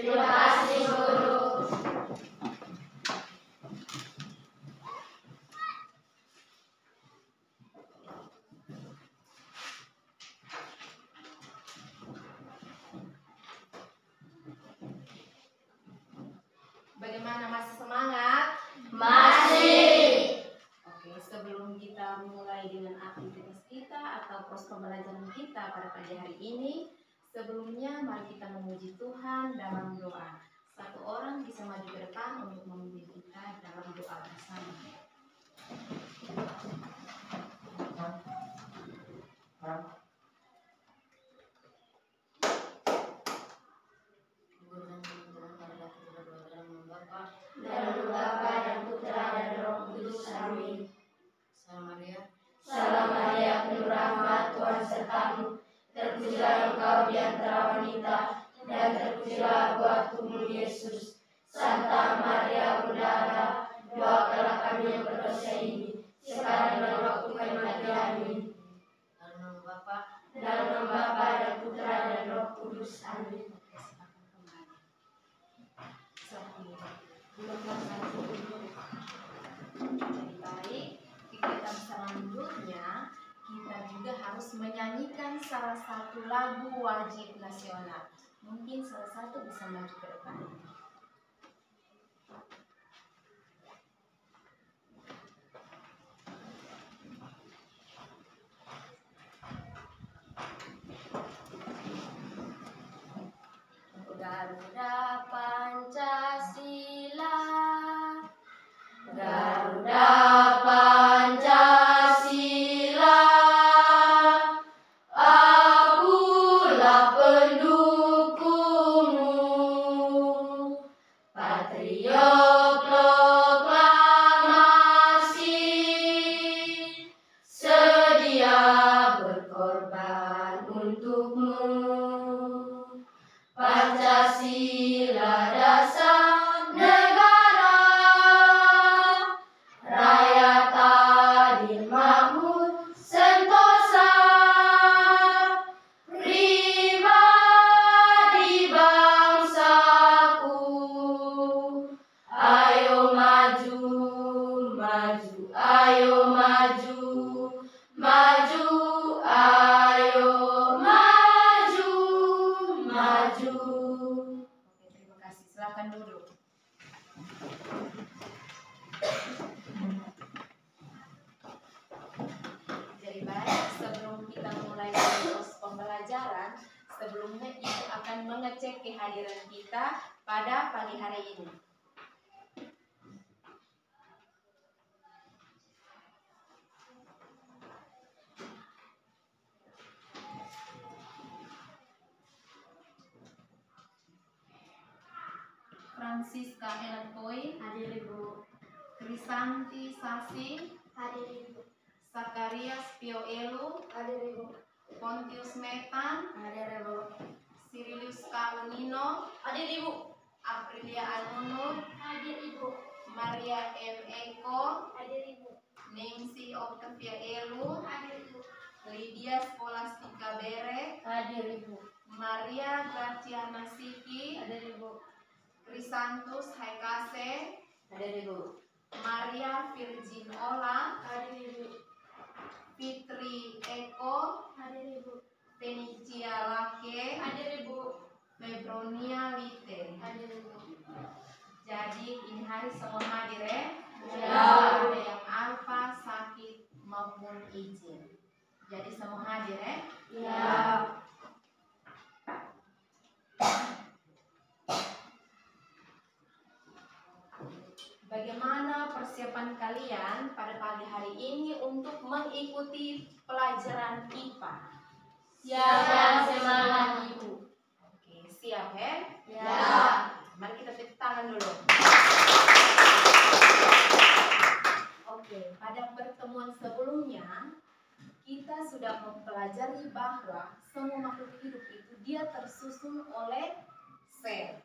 Terima kasih, Guru. Bagaimana, masih semangat? Masih. Oke, sebelum kita mulai dengan aktivitas kita atau proses pembelajaran kita pada pagi hari ini, sebelumnya mari kita memuji Tuhan dalam doa. Satu orang bisa maju ke depan untuk memuji kita dalam doa bersama. Dalam Bapa dan Putra dan Roh Kudus. Amin. Salam Maria. Salam Maria, penuh rahmat, Tuhan sertamu. Terpujilah engkau di antara wanita, dan terpujilah buah tubuhmu Yesus. Santa Maria Bunda Allah, doakanlah kami yang berdosa ini, sekarang dan waktu kematian kami. Dalam nama Bapa Dalam nama Bapa dan Putra dan Roh Kudus. Amin. Jadi baik, kegiatan selanjutnya kita juga harus menyanyikan salah satu lagu wajib nasional. Mungkin salah satu bisa maju ke depan. Garuda Pancasila, Garuda Pancasila, akulah pendukungmu. Patriot proklamasi, sedia berkorban untukmu. Pancasila dasar negara, rakyat adil makmur sentosa, pribadi bangsaku. Ayo maju, maju, ayo maju, maju, ayo maju, maju. Oke, terima kasih. Silakan duduk. Jadi baik, sebelum kita mulai proses pembelajaran, sebelumnya Ibu akan mengecek kehadiran kita pada pagi hari ini. Francisca Elkoy, Hadir Ibu. Krisanti Sasi, Hadir Ibu. Sakarias Pioelu, Hadir Ibu. Pontius Metan, Hadir Ibu. Sirilius Kaunino, Hadir Ibu. Aprilia Anunur, Hadir Ibu. Maria M. Eko, Hadir Ibu. Nancy Octavia Elu, Hadir Ibu. Lydia Scholastica Bere, Hadir Ibu. Maria Graciana Siki, Hadir Ibu. Krisantus Haikase, Hadir Ibu. Maria Virgin Ola, Hadir Ibu. Fitri Eko, Hadir Ibu. Fenicia Lake, Hadir Ibu. Febronia Lite. Hadir Ibu. Jadi ini hari semua hadir ya? Ya. Ada yang alfa, sakit maupun izin. Jadi semua hadir ya? Ya. Bagaimana persiapan kalian pada pagi hari ini untuk mengikuti pelajaran IPA? Siap, semangat Ibu. Oke, siap ya? Ya. Mari kita tepuk tangan dulu. Oke, pada pertemuan sebelumnya kita sudah mempelajari bahwa semua makhluk hidup itu dia tersusun oleh sel.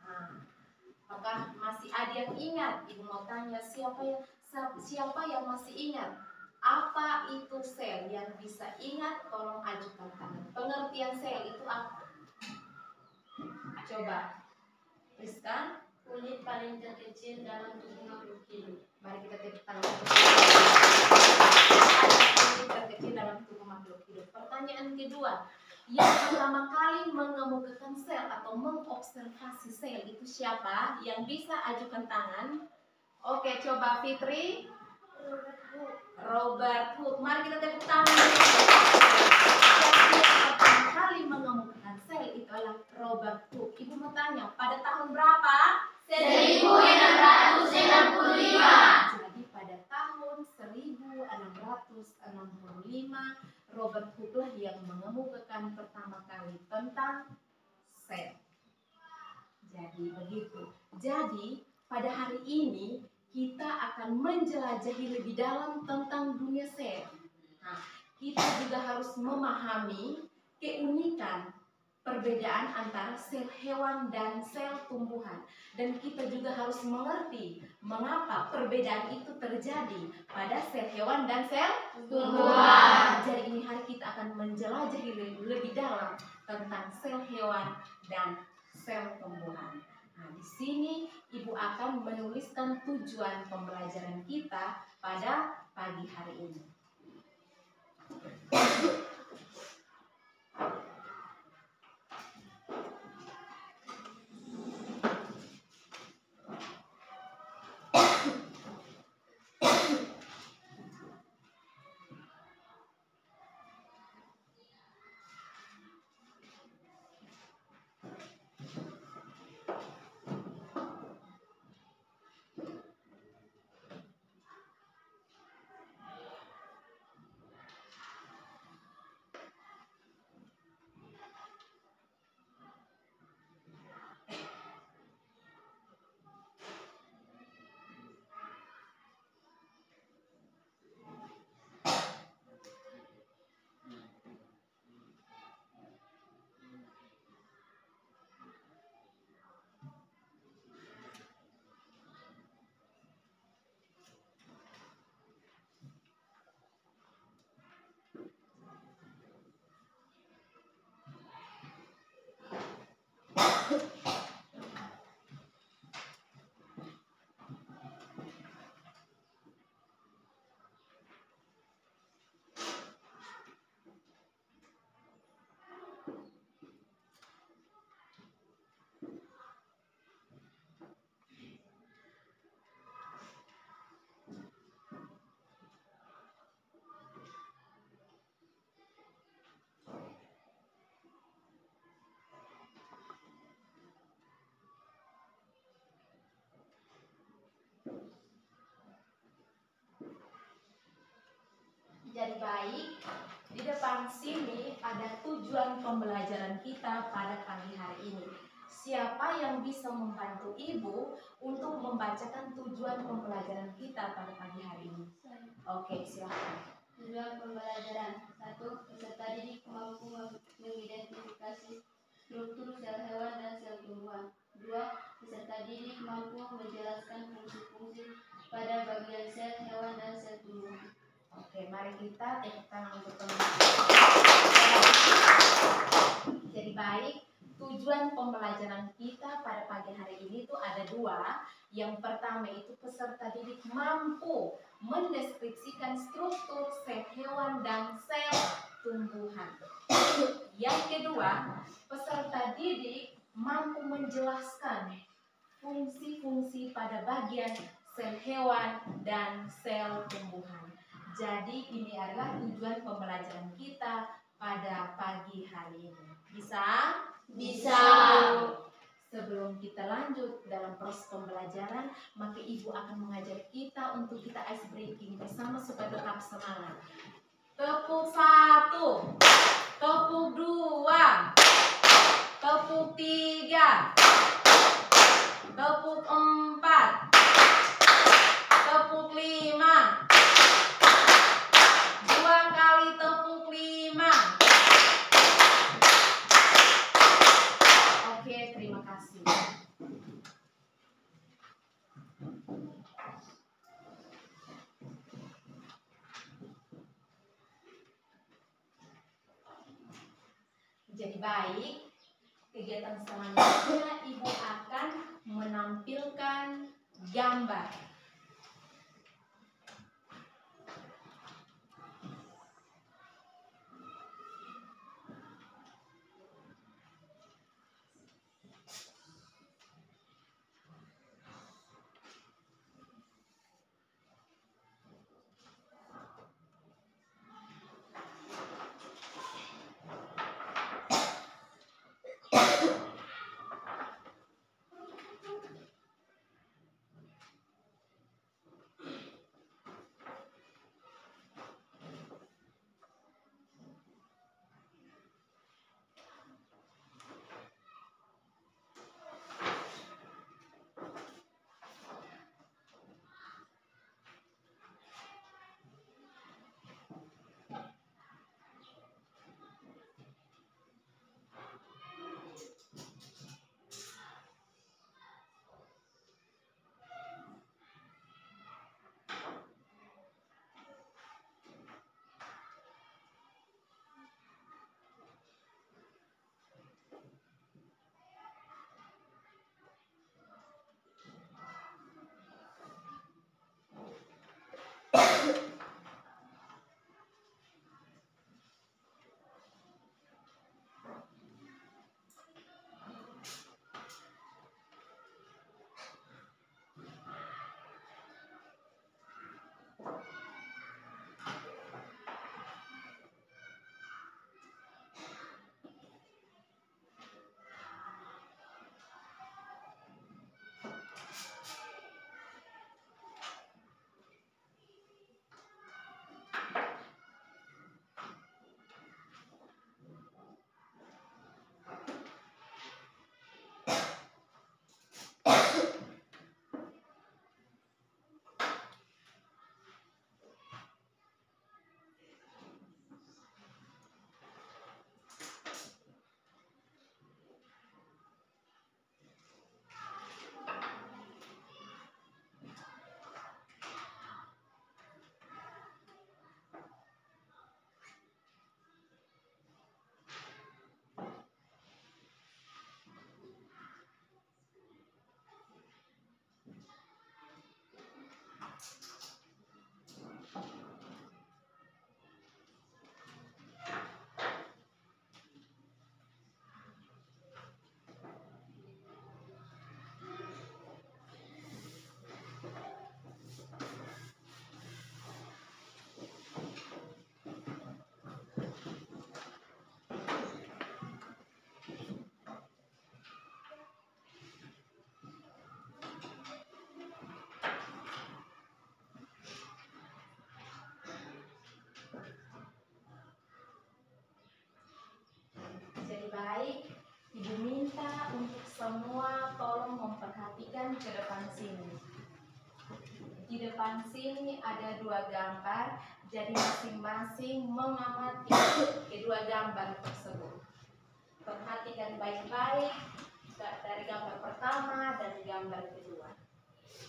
Nah, apakah masih ada yang ingat? Ibu mau tanya siapa yang masih ingat? Apa itu sel? Yang bisa ingat tolong ajukan tangan. Pengertian sel itu apa? Coba. Tuliskan. Kulit paling terkecil dalam tubuh makhluk hidup. Mari kita tepuk tangan. Kulit terkecil dalam tubuh makhluk hidup. Pertanyaan kedua, yang pertama kali mengemukakan sel atau mengobservasi sel itu siapa? Yang bisa ajukan tangan. Oke, coba Fitri. Robert Hooke. Mari kita tepuk tangan. Yang pertama kali mengemukakan sel itu adalah Robert Hooke. Ibu mau tanya, pada tahun berapa? 1665. Jadi pada tahun 1665 Robert Hooke lah yang mengemukakan pertama kali tentang sel. Jadi begitu. Jadi pada hari ini kita akan menjelajahi lebih dalam tentang dunia sel. Nah, kita juga harus memahami keunikan perbedaan antara sel hewan dan sel tumbuhan. Dan kita juga harus mengerti mengapa perbedaan itu terjadi pada sel hewan dan sel Tumbuhan. Jadi ini hari kita akan menjelajahi lebih dalam tentang sel hewan dan sel tumbuhan. Nah, di sini Ibu akan menuliskan tujuan pembelajaran kita pada pagi hari ini. Jadi baik, di depan sini ada tujuan pembelajaran kita pada pagi hari ini. Siapa yang bisa membantu Ibu untuk membacakan tujuan pembelajaran kita pada pagi hari ini? Oke, silakan. Tujuan pembelajaran 1. Peserta didik mampu mengidentifikasi struktur sel hewan dan sel tumbuhan. 2. Peserta didik mampu menjelaskan fungsi-fungsi pada bagian sel hewan dan sel tumbuhan. Oke, mari kita tepuk tangan untuk teman. Jadi baik, tujuan pembelajaran kita pada pagi hari ini itu ada dua. Yang pertama itu peserta didik mampu mendeskripsikan struktur sel hewan dan sel tumbuhan. Yang kedua, peserta didik mampu menjelaskan fungsi-fungsi pada bagian sel hewan dan sel tumbuhan. Jadi ini adalah tujuan pembelajaran kita pada pagi hari ini. Bisa? Bisa. Sebelum kita lanjut dalam proses pembelajaran, maka Ibu akan mengajar kita untuk kita ice breaking bersama supaya tetap semangat. Tepuk 1, tepuk 2, tepuk 3, tepuk 4, tepuk 5. 2 kali tepuk 5. Oke, terima kasih. Jadi baik, Kegiatan selanjutnya Ibu akan menampilkan gambar. Jadi baik, Ibu minta untuk semua tolong memperhatikan ke depan sini. Di depan sini ada dua gambar, jadi masing-masing mengamati kedua gambar tersebut. Perhatikan baik-baik dari gambar pertama dan gambar kedua.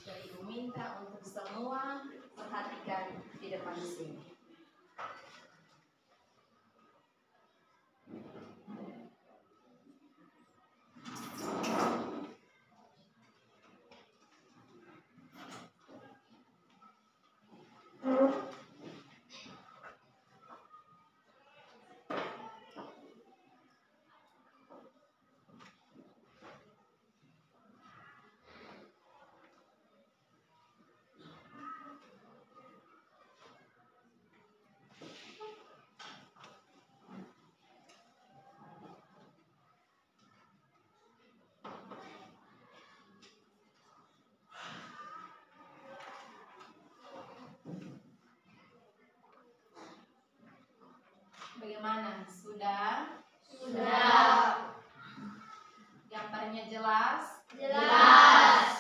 Jadi Ibu minta untuk semua perhatikan di depan sini. Bagaimana? Sudah? Sudah. Gambarnya jelas? Jelas.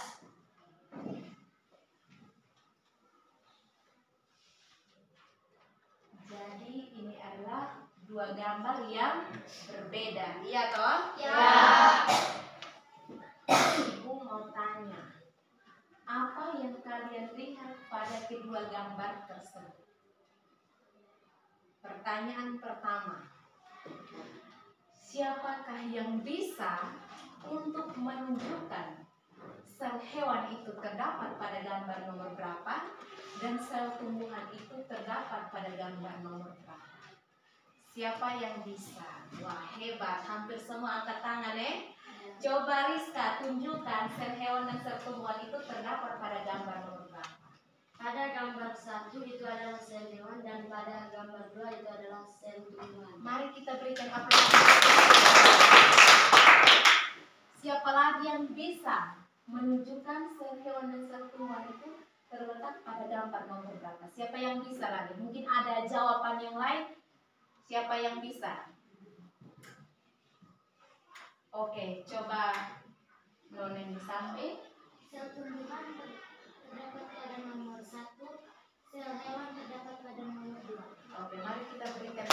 Jadi ini adalah dua gambar yang berbeda. Iya toh? Ya. Ibu mau tanya, apa yang kalian lihat pada kedua gambar tersebut? Pertanyaan pertama, Siapakah yang bisa untuk menunjukkan sel hewan itu terdapat pada gambar nomor berapa dan sel tumbuhan itu terdapat pada gambar nomor berapa? Siapa yang bisa? Wah, hebat, hampir semua angkat tangan Coba Rizka tunjukkan sel hewan dan sel tumbuhan itu terdapat pada gambar nomor berapa? Pada gambar 1 itu adalah sel hewan dan pada gambar 2 itu adalah sel tumbuhan. Mari kita berikan aplaus. Siapa lagi yang bisa menunjukkan sel hewan dan sel tumbuhan itu terletak pada gambar nomor berapa? Siapa yang bisa lagi? Mungkin ada jawaban yang lain. Siapa yang bisa? Oke, coba Nonen disamping. Sel tumbuhan terdapat pada nomor 1, sel hewan terdapat pada nomor 2. Oke, mari kita berikan.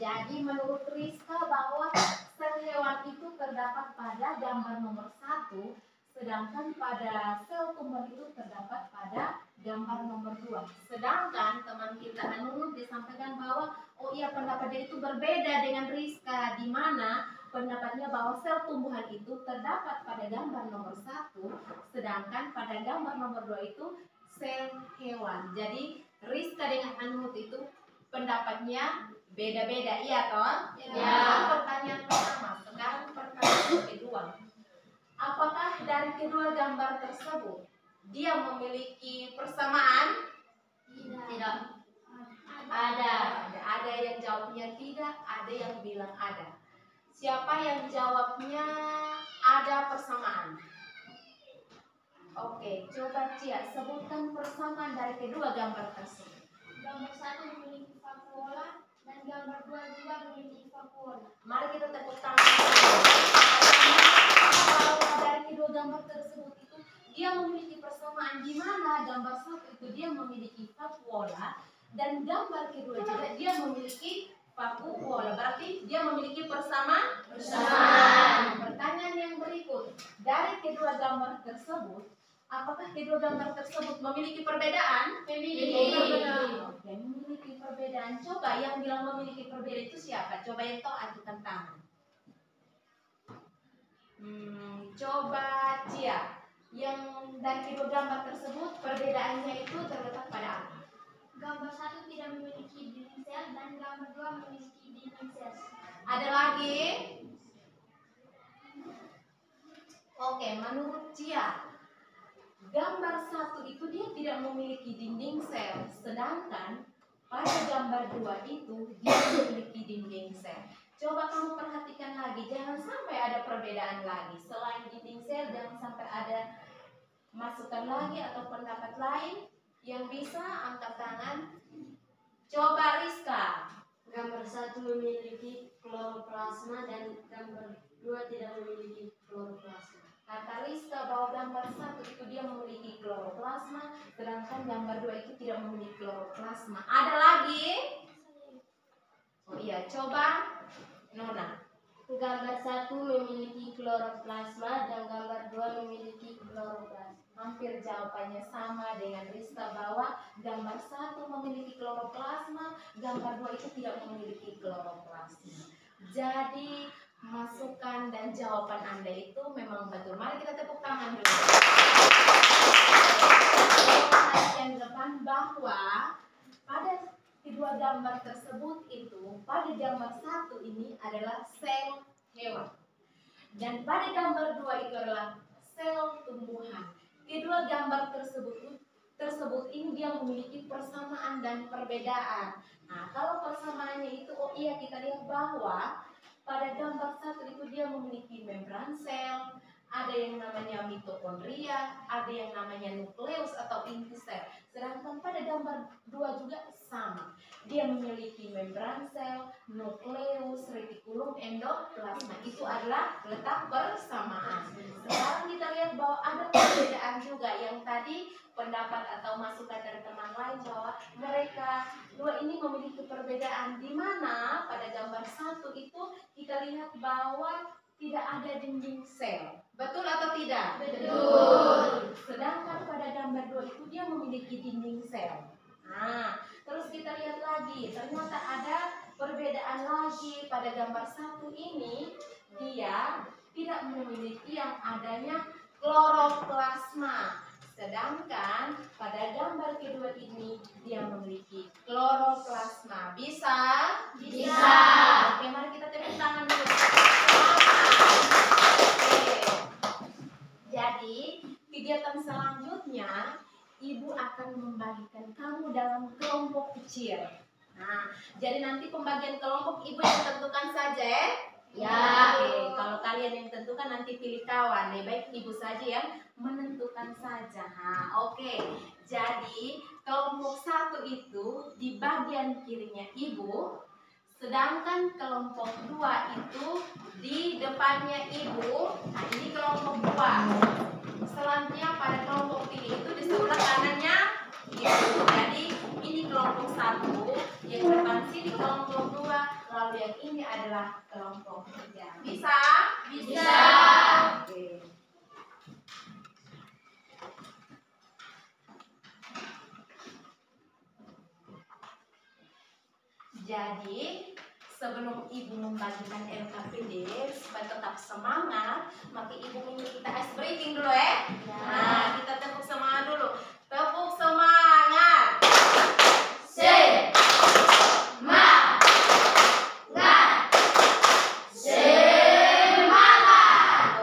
Jadi menurut Rizka bahwa sel hewan itu terdapat pada gambar nomor 1, sedangkan pada sel tumbuhan itu terdapat pada gambar nomor 2. Sedangkan teman kita Anunut disampaikan bahwa oh iya pendapatnya itu berbeda dengan Rizka, di mana pendapatnya bahwa sel tumbuhan itu terdapat pada gambar nomor 1, sedangkan pada gambar nomor 2 itu sel hewan. Jadi Rizka dengan Anunut itu pendapatnya beda-beda, iya toh? Ya. Pertanyaan pertama, sekarang pertanyaan kedua. Apakah dari kedua gambar tersebut dia memiliki persamaan? Tidak. Ada. Ada yang jawabnya tidak, ada yang bilang ada. Siapa yang jawabnya ada persamaan? Oke, coba Cia sebutkan persamaan dari kedua gambar tersebut. Gambar 1 memiliki vakuola dan gambar 2 juga memiliki vakuola. Mari kita tepuk tangan. Bahwa dari kedua gambar tersebut itu dia memiliki persamaan, di mana gambar 1 itu dia memiliki vakuola dan gambar kedua juga dia memiliki vakuola. Berarti dia memiliki persamaan. Pertanyaan yang berikut, dari kedua gambar tersebut apakah kedua gambar tersebut memiliki perbedaan? Oke, memiliki perbedaan. Coba yang bilang memiliki perbedaan itu siapa? Coba yang tahu ajukan tangan. Coba Cia, yang dari kedua gambar tersebut perbedaannya itu terletak pada apa? Gambar 1 tidak memiliki dinding sel dan gambar 2 memiliki dinding sel. Ada lagi? Oke, menurut Cia, gambar 1 itu dia tidak memiliki dinding sel, sedangkan pada gambar 2 itu dia memiliki dinding sel. Coba kamu perhatikan lagi, jangan sampai ada perbedaan lagi. Selain dinding sel, jangan sampai ada masukan lagi atau pendapat lain yang bisa angkat tangan. Coba Rizka. Gambar 1 memiliki kloroplasma dan gambar 2 tidak memiliki kloroplasma. Kata Rizka bahwa gambar 1 itu dia memiliki kloroplasma, sedangkan gambar 2 itu tidak memiliki kloroplasma. Ada lagi? Oh iya, coba Nona. Gambar 1 memiliki kloroplasma dan gambar 2 memiliki kloroplasma. Hampir jawabannya sama dengan Rizka bahwa gambar 1 memiliki kloroplasma, gambar 2 itu tidak memiliki kloroplasma. Jadi masukan dan jawaban Anda itu memang betul. Mari kita tepuk tangan dulu. Yang depan bahwa pada kedua gambar tersebut itu, pada gambar 1 ini adalah sel hewan dan pada gambar 2 itu adalah sel tumbuhan. Kedua gambar tersebut ini dia memiliki persamaan dan perbedaan. Nah, kalau persamaannya itu oh iya kita lihat bahwa pada gambar 1 itu dia memiliki membran sel, ada yang namanya mitokondria, ada yang namanya nukleus atau inti sel. Sedangkan pada gambar 2 juga sama. Dia memiliki membran sel, nukleus, retikulum, endoplasma. Itu adalah letak persamaan. Sekarang kita lihat bahwa ada perbedaan juga yang tadi pendapat atau masukan dari teman lain bahwa mereka dua ini memiliki perbedaan, di mana pada gambar 1 itu kita lihat bahwa tidak ada dinding sel. Betul atau tidak? Betul. Sedangkan pada gambar 2 itu dia memiliki dinding sel. Nah, terus kita lihat lagi, ternyata ada perbedaan lagi pada gambar 1 ini, dia tidak memiliki yang adanya kloroplasma. Sedangkan pada gambar kedua ini dia memiliki kloroplasma. Bisa? Bisa. Oke, mari kita tepuk tangan dulu. Oke. Jadi, kegiatan selanjutnya Ibu akan membagikan kamu dalam kelompok kecil. Nah, jadi nanti pembagian kelompok Ibu yang tentukan saja ya. Ya. Oke, kalau kalian yang tentukan nanti pilih kawan. Lebih baik Ibu saja yang menentukan saja. Nah, oke. Jadi kelompok 1 itu di bagian kirinya Ibu, sedangkan kelompok 2 itu di depannya Ibu. Nah, ini kelompok 2. Selanjutnya pada kelompok 3 itu di sebelah kanannya Ibu. Jadi ini kelompok 1, yang depan sini kelompok 2, lalu yang ini adalah kelompok 3. Bisa? Bisa. Oke. Jadi sebelum Ibu membagikan LKPD supaya tetap semangat, maka Ibu minta kita ice breaking dulu ya. Nah, kita tepuk semangat dulu. Tepuk semangat. Semangat.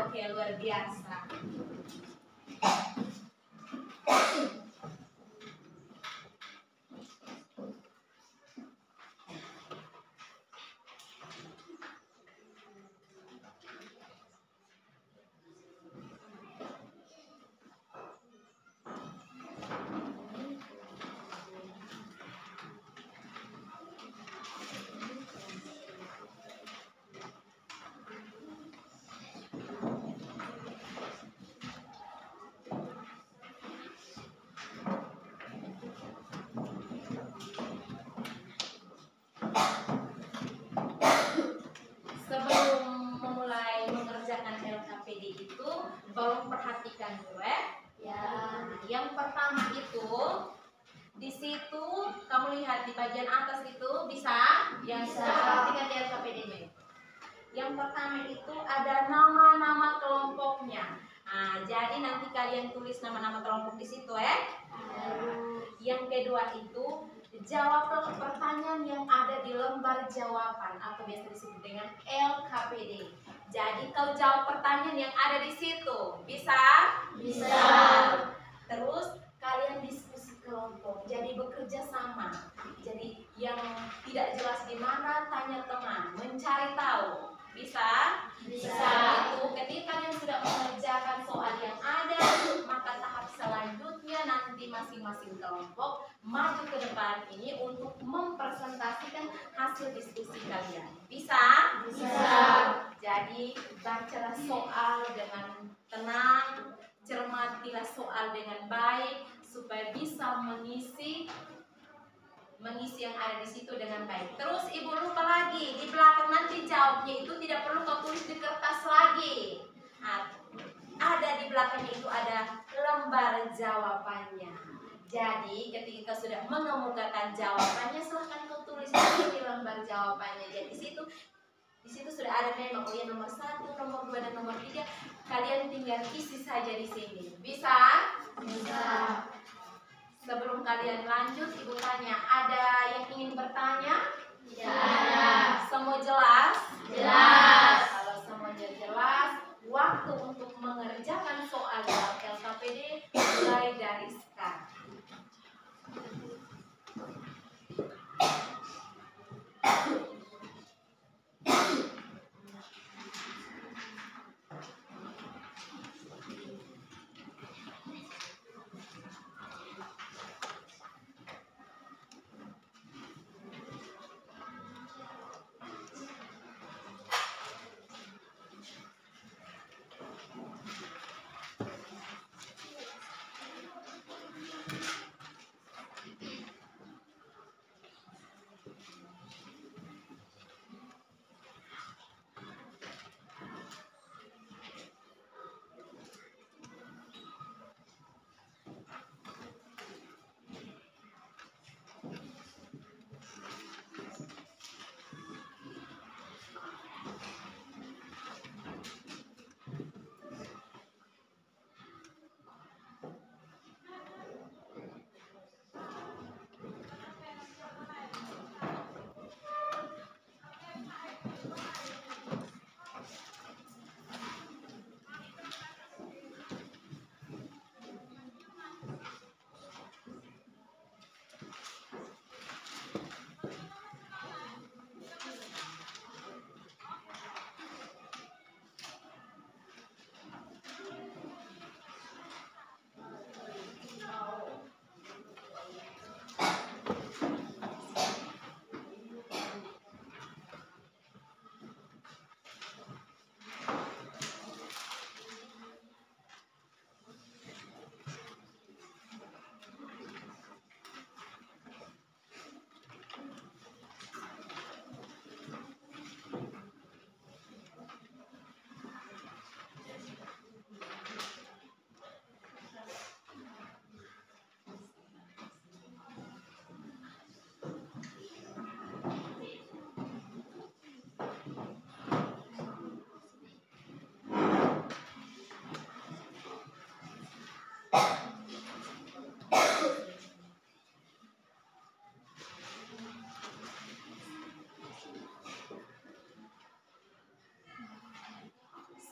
Oke, luar biasa. Sebelum memulai mengerjakan LKPD itu, tolong perhatikan dulu ya. Nah, yang pertama itu di situ kamu lihat di bagian atas itu bisa yang Bisa. perhatikan di LKPD-nya. Yang pertama itu ada nama-nama kelompoknya. Nah, jadi nanti kalian tulis nama-nama kelompok di situ ya. Yang kedua itu jawablah pertanyaan yang ada di lembar jawaban atau biasa disebut dengan LKPD. Jadi kau jawab pertanyaan yang ada di situ. Bisa? Bisa. Terus kalian diskusi kelompok. Jadi bekerja sama. Jadi yang tidak jelas di mana tanya teman, mencari tahu. Bisa? Bisa. Itu ketika kalian sudah mengerjakan soal yang ada, maka tahap selanjutnya nanti masing-masing kelompok maju ke depan ini untuk mempresentasikan hasil diskusi kalian. Bisa? Bisa. Jadi bacalah soal dengan tenang, cermatilah soal dengan baik supaya bisa mengisi yang ada di situ dengan baik. Terus Ibu lupa lagi di belakang nanti jawabnya itu tidak perlu kau tulis di kertas lagi. Nah, ada di belakangnya itu ada lembar jawabannya. Jadi ketika sudah mengemukakan jawabannya silahkan kau tulis di lembar jawabannya. Jadi di situ sudah ada memang nomor 1, nomor 2 dan nomor 3. Kalian tinggal isi saja di sini. Bisa? Bisa. Sebelum kalian lanjut, Ibu tanya, ada yang ingin bertanya? Tidak ada. Semua jelas? Jelas. Kalau semuanya jelas, waktu untuk mengerjakan soal dalam LKPD mulai dari sekarang.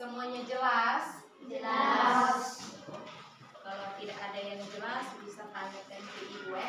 Semuanya jelas? Jelas. Kalau tidak ada yang jelas bisa tanyakan ke Ibu.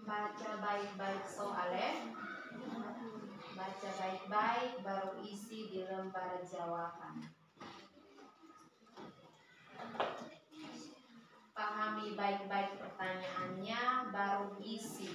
Baca baik-baik soalnya, baca baik-baik baru isi di lembar jawaban. Pahami baik-baik pertanyaannya baru isi.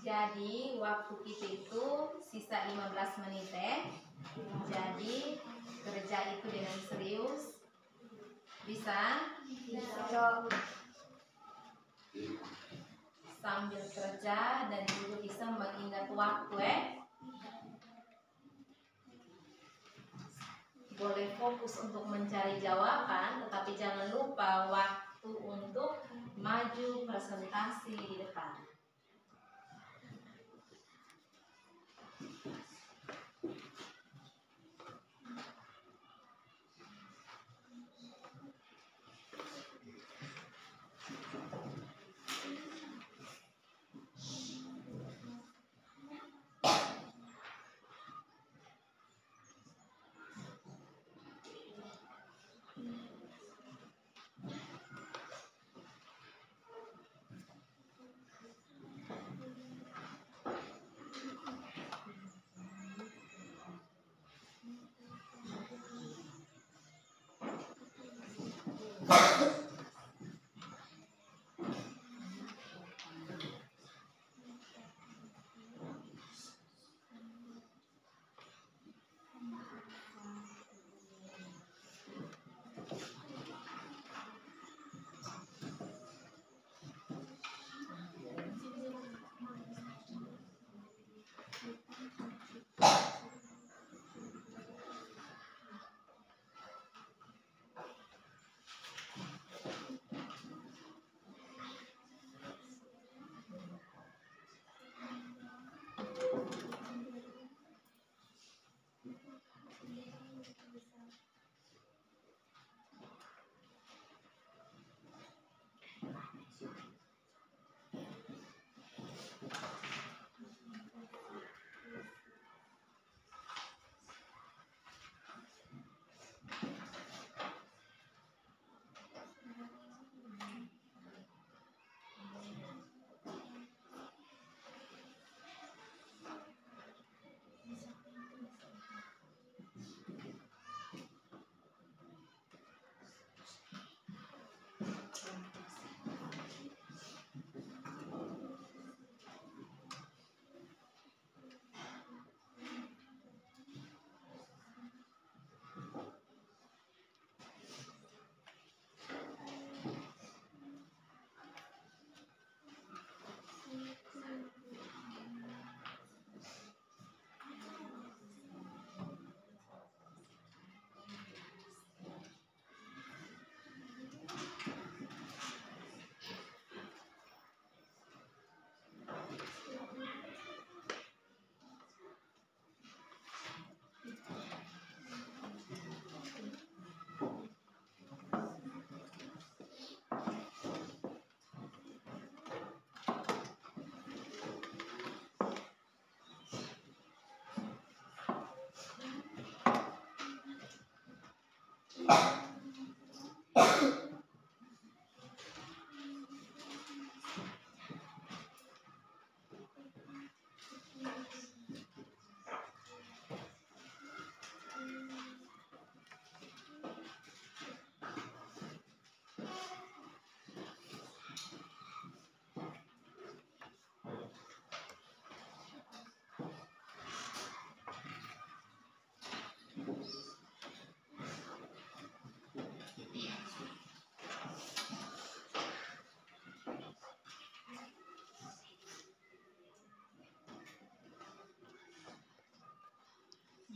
Jadi waktu kita itu sisa 15 menit. Jadi kerja itu dengan serius? Bisa? Sambil kerja dan juga bisa mengingat waktu Boleh fokus untuk mencari jawaban, tetapi jangan lupa waktu untuk maju presentasi di depan.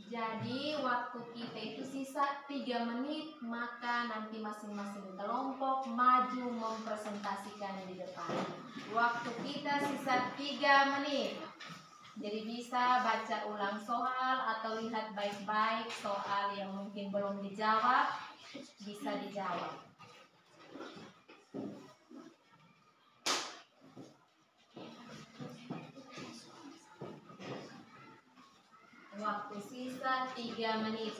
Jadi waktu kita itu sisa 3 menit, maka nanti masing-masing kelompok maju mempresentasikan di depan. Waktu kita sisa 3 menit. Jadi bisa baca ulang soal atau lihat baik-baik soal yang mungkin belum dijawab, bisa dijawab. Waktu sisa 3 menit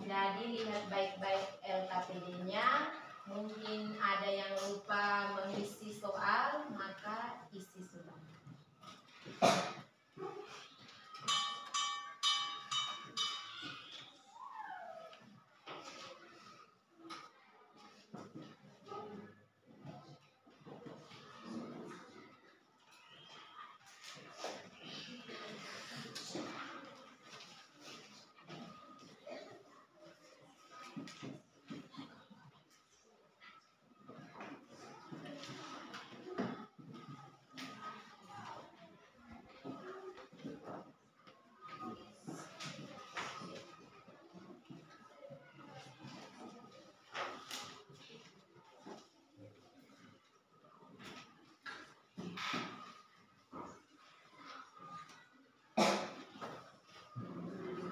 Jadi lihat baik-baik LKPD-nya. Mungkin ada yang lupa mengisi soal, maka isi sudah.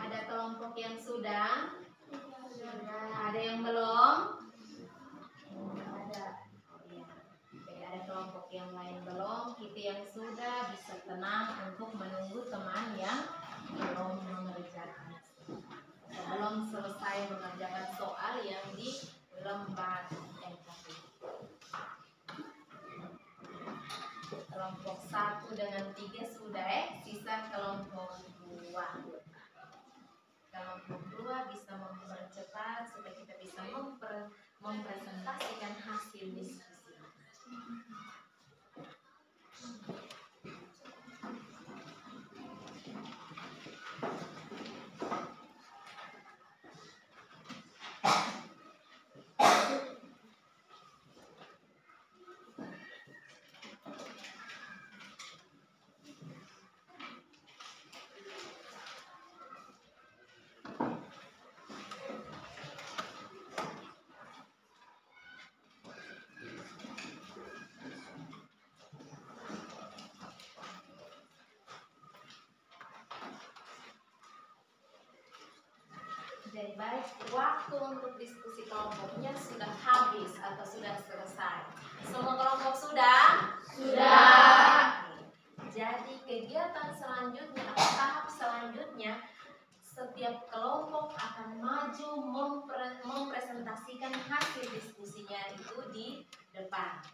Ada kelompok yang sudah? Ada yang belum? Ada. Oh, iya. Oke, ada kelompok yang lain belum. Kita yang sudah bisa tenang untuk menunggu teman yang belum mengerjakan. Belum selesai mengerjakan soal yang di lembar NKP. Kelompok 1 dengan 3 sudah, sisa kelompok 2. Kelompok 2 bisa mempercepat supaya kita bisa mempresentasikan hasil diskusi. Jadi baik, waktu untuk diskusi kelompoknya sudah habis atau sudah selesai. Semua kelompok sudah? Sudah. Jadi kegiatan selanjutnya atau tahap selanjutnya, setiap kelompok akan maju mempresentasikan hasil diskusinya itu di depan.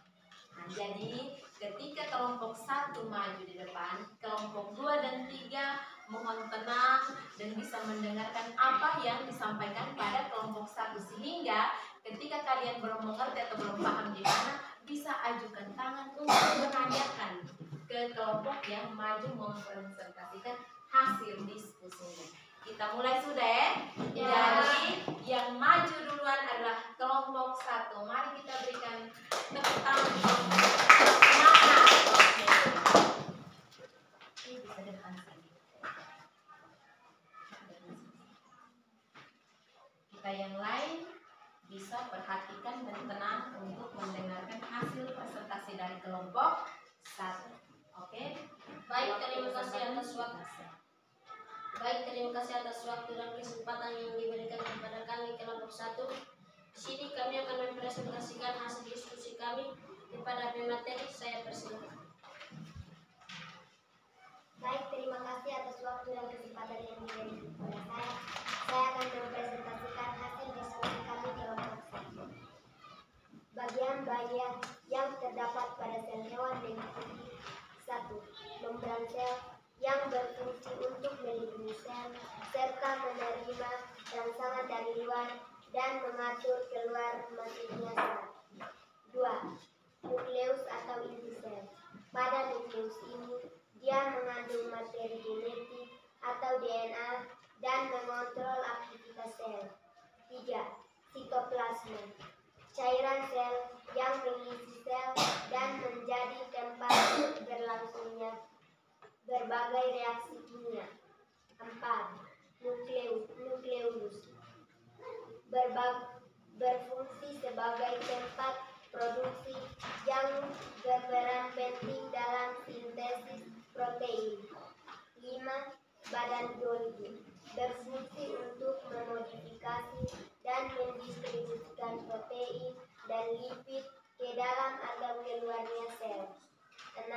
Nah, jadi ketika kelompok 1 maju di depan, kelompok 2 dan 3 mohon tenang dan bisa mendengarkan apa yang disampaikan pada kelompok 1, sehingga ketika kalian belum mengerti atau belum paham di mana, bisa ajukan tangan untuk menanyakan ke kelompok yang maju mempresentasikan hasil diskusinya. Kita mulai sudah ya? Jadi yang maju duluan adalah kelompok 1. Mari kita berikan tepuk tangan. Semangat. Oke. Ini bisa depan sini. Kita yang lain bisa perhatikan dan tenang untuk mendengarkan hasil presentasi dari kelompok 1. Oke? Baik, terima kasih atas waktu. Baik, terima kasih atas waktu dan kesempatan yang diberikan kepada kami kelompok 1. Di sini kami akan mempresentasikan hasil diskusi kami kepada pemateri. Saya persilakan. Baik, terima kasih atas waktu dan kesempatan yang diberikan kepada saya. Saya akan mempresentasikan hasil diskusi kami kelompok 1. Bagian-bagian yang terdapat pada sel hewan mengikuti 1. Membran sel yang berfungsi untuk melindungi sel serta menerima rangsangan dari luar dan mengatur keluar masuknya sel. 2. Nukleus atau inti sel. Pada nukleus ini, dia mengandung materi genetik atau DNA dan mengontrol aktivitas sel. 3. Sitoplasma. Cairan sel yang mengisi sel dan menjadi tempat berlangsungnya berbagai reaksi kimia. 4. Nukleus. Berfungsi sebagai tempat produksi yang berperan penting dalam sintesis protein. 5. Badan Golgi. Berfungsi untuk memodifikasi dan mendistribusikan protein dan lipid ke dalam atau keluarnya sel. 6.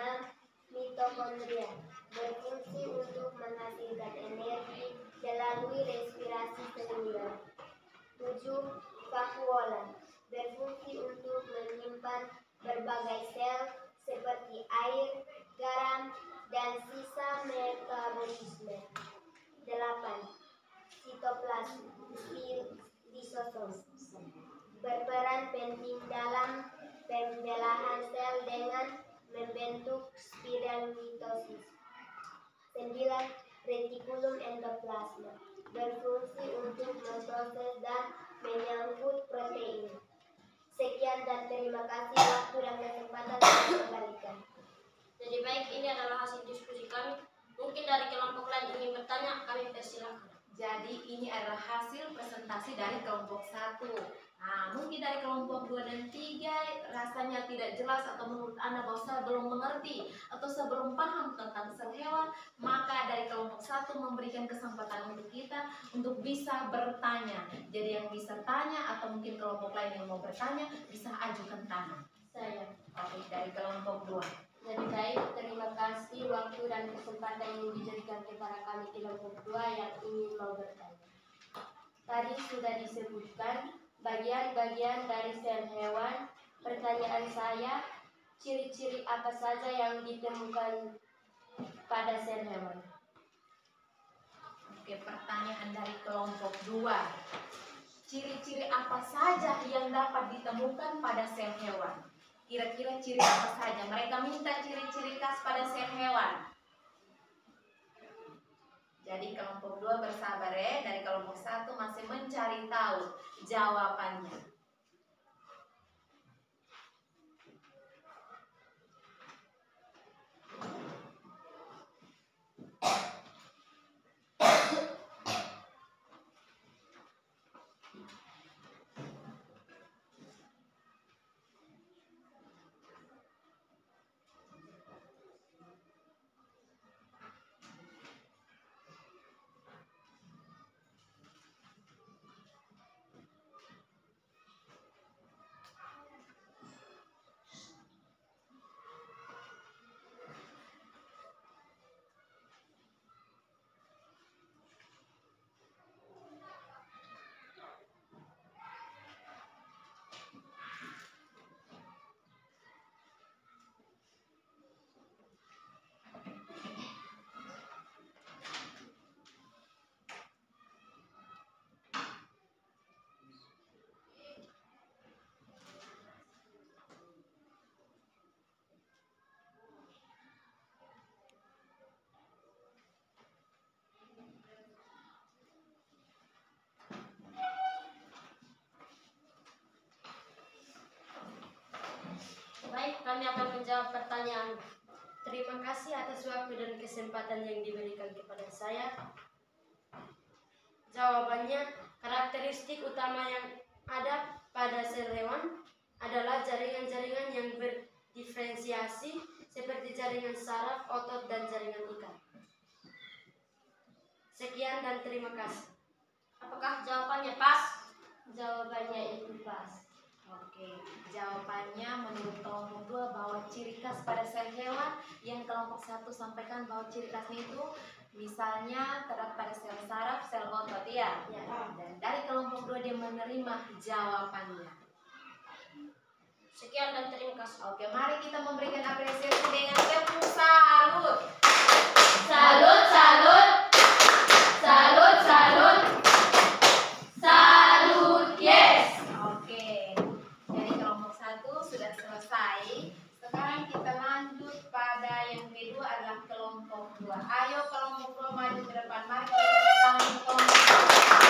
Mitokondria. Berfungsi untuk menghasilkan energi melalui respirasi seluler. 7. Vakuola. Berfungsi untuk menyimpan berbagai sel seperti air, garam, dan sisa metabolisme. 8. Sitoplasma. Lisosom. Berperan penting dalam pembelahan sel dengan membentuk spiral mitosis. 9. Retikulum endoplasma. Berfungsi untuk memproses dan terima kasih waktu dan kesempatan yang dikembalikan. Jadi baik, ini adalah hasil diskusi kami. Mungkin dari kelompok lain ingin bertanya, kami persilakan. Jadi ini adalah hasil presentasi dari kelompok 1. Nah, mungkin dari kelompok 2 dan 3 rasanya tidak jelas atau menurut Anda bahwa saya belum mengerti atau saya belum paham tentang sel hewan, maka dari kelompok 1 memberikan kesempatan untuk kita untuk bisa bertanya. Jadi yang bisa tanya atau mungkin kelompok lain yang mau bertanya bisa ajukan tangan. Saya. Oke, dari kelompok 2. Jadi baik, terima kasih waktu dan kesempatan yang diberikan kepada kami kelompok 2 yang ingin mau bertanya. Tadi sudah disebutkan bagian-bagian dari sel hewan. Pertanyaan saya, ciri-ciri apa saja yang ditemukan pada sel hewan? Oke, pertanyaan dari kelompok 2. Ciri-ciri apa saja yang dapat ditemukan pada sel hewan? Kira-kira ciri apa saja? Mereka minta ciri-ciri khas pada sel hewan. Jadi kelompok 2 bersabar ya. Dari kelompok 1 masih mencari tahu jawabannya. Baik, kami akan menjawab pertanyaan. Terima kasih atas waktu dan kesempatan yang diberikan kepada saya. Jawabannya, karakteristik utama yang ada pada sel hewan adalah jaringan-jaringan yang berdiferensiasi seperti jaringan saraf, otot, dan jaringan ikat. Sekian dan terima kasih. Apakah jawabannya pas? Jawabannya itu pas. Oke, jawabannya menurut kelompok 2 bahwa ciri khas pada sel hewan yang kelompok 1 sampaikan bahwa ciri khasnya itu misalnya terdapat pada sel saraf, sel otot ya. Dan dari kelompok 2 dia menerima jawabannya. Sekian dan terima kasih. Oke, mari kita memberikan apresiasi dengan tepuk salut. Salut, salut. Salut, salut. Salut, yes. Oke, jadi kelompok 1 sudah selesai. Sekarang kita lanjut pada yang kedua adalah kelompok 2. Ayo kelompok 2 maju ke depan. Mari kita tepuk tangan untuk kelompok 2.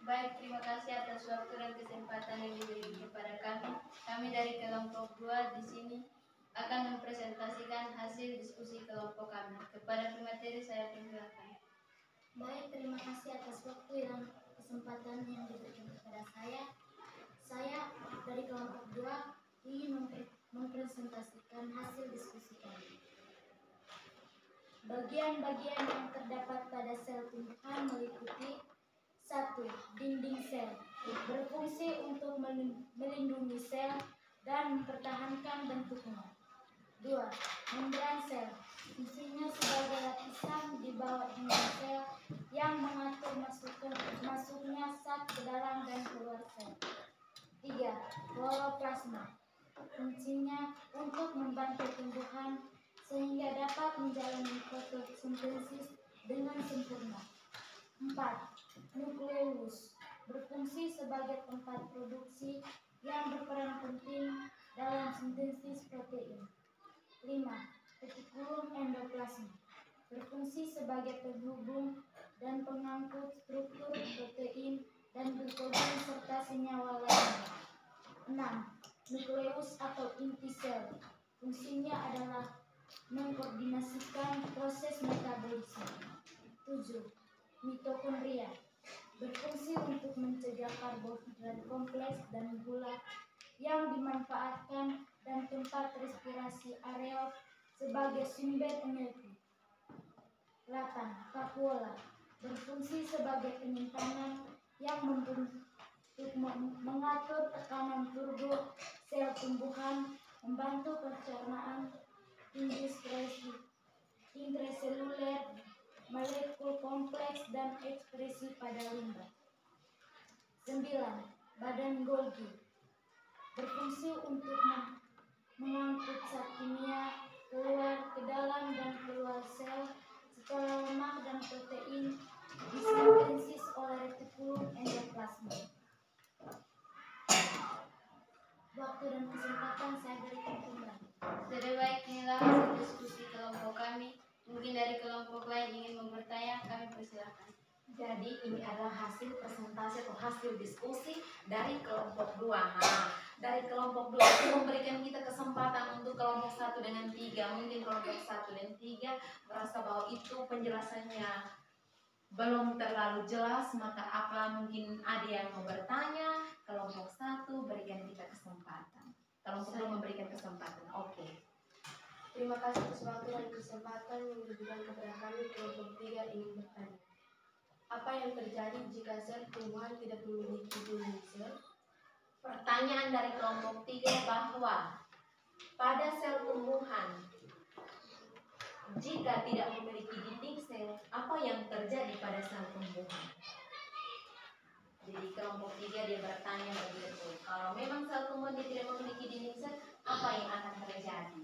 Baik, terima kasih atas waktu dan kesempatan yang diberikan kepada kami. Kami dari kelompok 2 di sini akan mempresentasikan hasil diskusi kelompok kami. Kepada pemateri saya persilakan. Baik, terima kasih atas waktu dan kesempatan yang diberikan kepada saya. Saya dari kelompok 2 ingin mempresentasikan hasil diskusi kami. Bagian-bagian yang terdapat pada sel tumbuhan meliputi 1. Dinding sel berfungsi untuk melindungi sel dan mempertahankan bentuknya. 2. Membran sel fungsinya sebagai lapisan di bawah dinding sel yang mengatur masuknya zat ke dalam dan keluar sel. 3. Kloroplasma fungsinya untuk membantu tumbuhan sehingga dapat menjalani fotosintesis dengan sempurna. 4. Nukleus berfungsi sebagai tempat produksi yang berperan penting dalam sintesis protein. 5. Retikulum endoplasmi berfungsi sebagai penghubung dan pengangkut struktur protein dan glikogen serta senyawa lainnya. 6. Nukleus atau inti sel fungsinya adalah mengkoordinasikan proses metabolisme. 7. Mitokondria berfungsi untuk mencegah karbohidrat kompleks dan gula yang dimanfaatkan dan tempat respirasi aerob sebagai sumber energi. 8. Vakuola berfungsi sebagai penyimpanan yang mengatur tekanan turbo sel tumbuhan, membantu pencernaan intraseluler, molekul kompleks dan ekspresi pada limbah. 9. Badan Golgi berfungsi untuk mengangkut zat kimia keluar ke dalam dan keluar sel setelah lemak dan protein disintesis oleh retikulum endoplasmi. Waktu dan kesempatan saya berikan kembali. Sudah baik, inilah hasil diskusi kelompok kami. Mungkin dari kelompok lain ingin bertanya, kami persilakan. Jadi ini adalah hasil presentasi atau hasil diskusi dari kelompok 2. Nah, dari kelompok 2 itu memberikan kita kesempatan untuk kelompok 1 dengan 3. Mungkin kelompok 1 dan 3 merasa bahwa itu penjelasannya belum terlalu jelas, maka mungkin ada yang mau bertanya. Kelompok 1 berikan kita kesempatan. Kelompok 2 memberikan kesempatan. Oke. Terima kasih atas waktu dan kesempatan yang diberikan kepada kami. Kelompok 3 ingin bertanya. Apa yang terjadi jika sel tumbuhan tidak memiliki dinding sel? Pertanyaan dari kelompok 3 bahwa pada sel tumbuhan jika tidak memiliki dinding sel, apa yang terjadi pada sel tumbuhan? Jadi kelompok 3 dia bertanya begitu. Kalau memang sel tumbuhan dia tidak memiliki dinding sel, apa yang akan terjadi?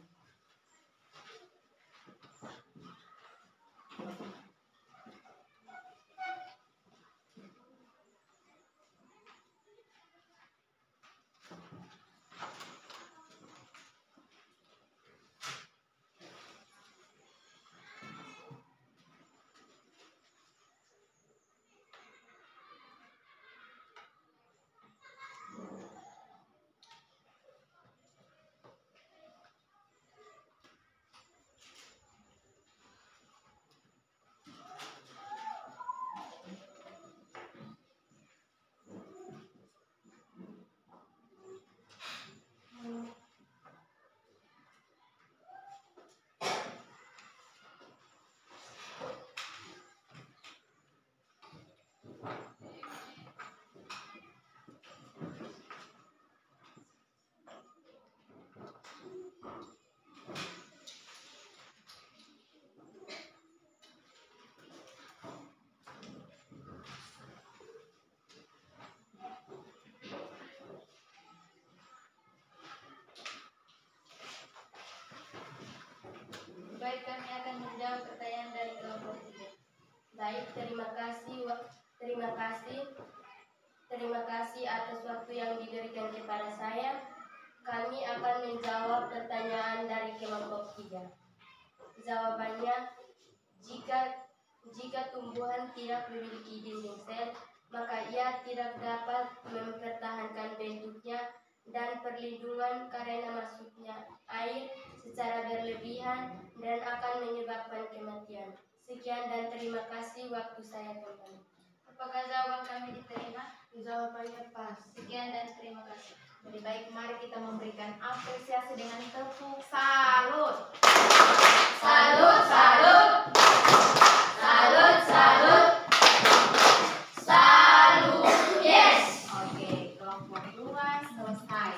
Baik, kami akan menjawab pertanyaan dari kelompok 3. Baik, terima kasih atas waktu yang diberikan kepada saya. Kami akan menjawab pertanyaan dari kelompok 3. Jawabannya, jika tumbuhan tidak memiliki dinding sel, maka ia tidak dapat mempertahankan bentuknya dan perlindungan karena masuknya air secara berlebihan dan akan menyebabkan kematian. Sekian dan terima kasih, waktu saya kembali. Apakah jawaban kami diterima? Jawabannya pas. Sekian dan terima kasih. Lebih baik mari kita memberikan apresiasi dengan tepuk salut. Salut, salut. Salut, salut. Salut. Yes. Oke, kelompok 2 selesai.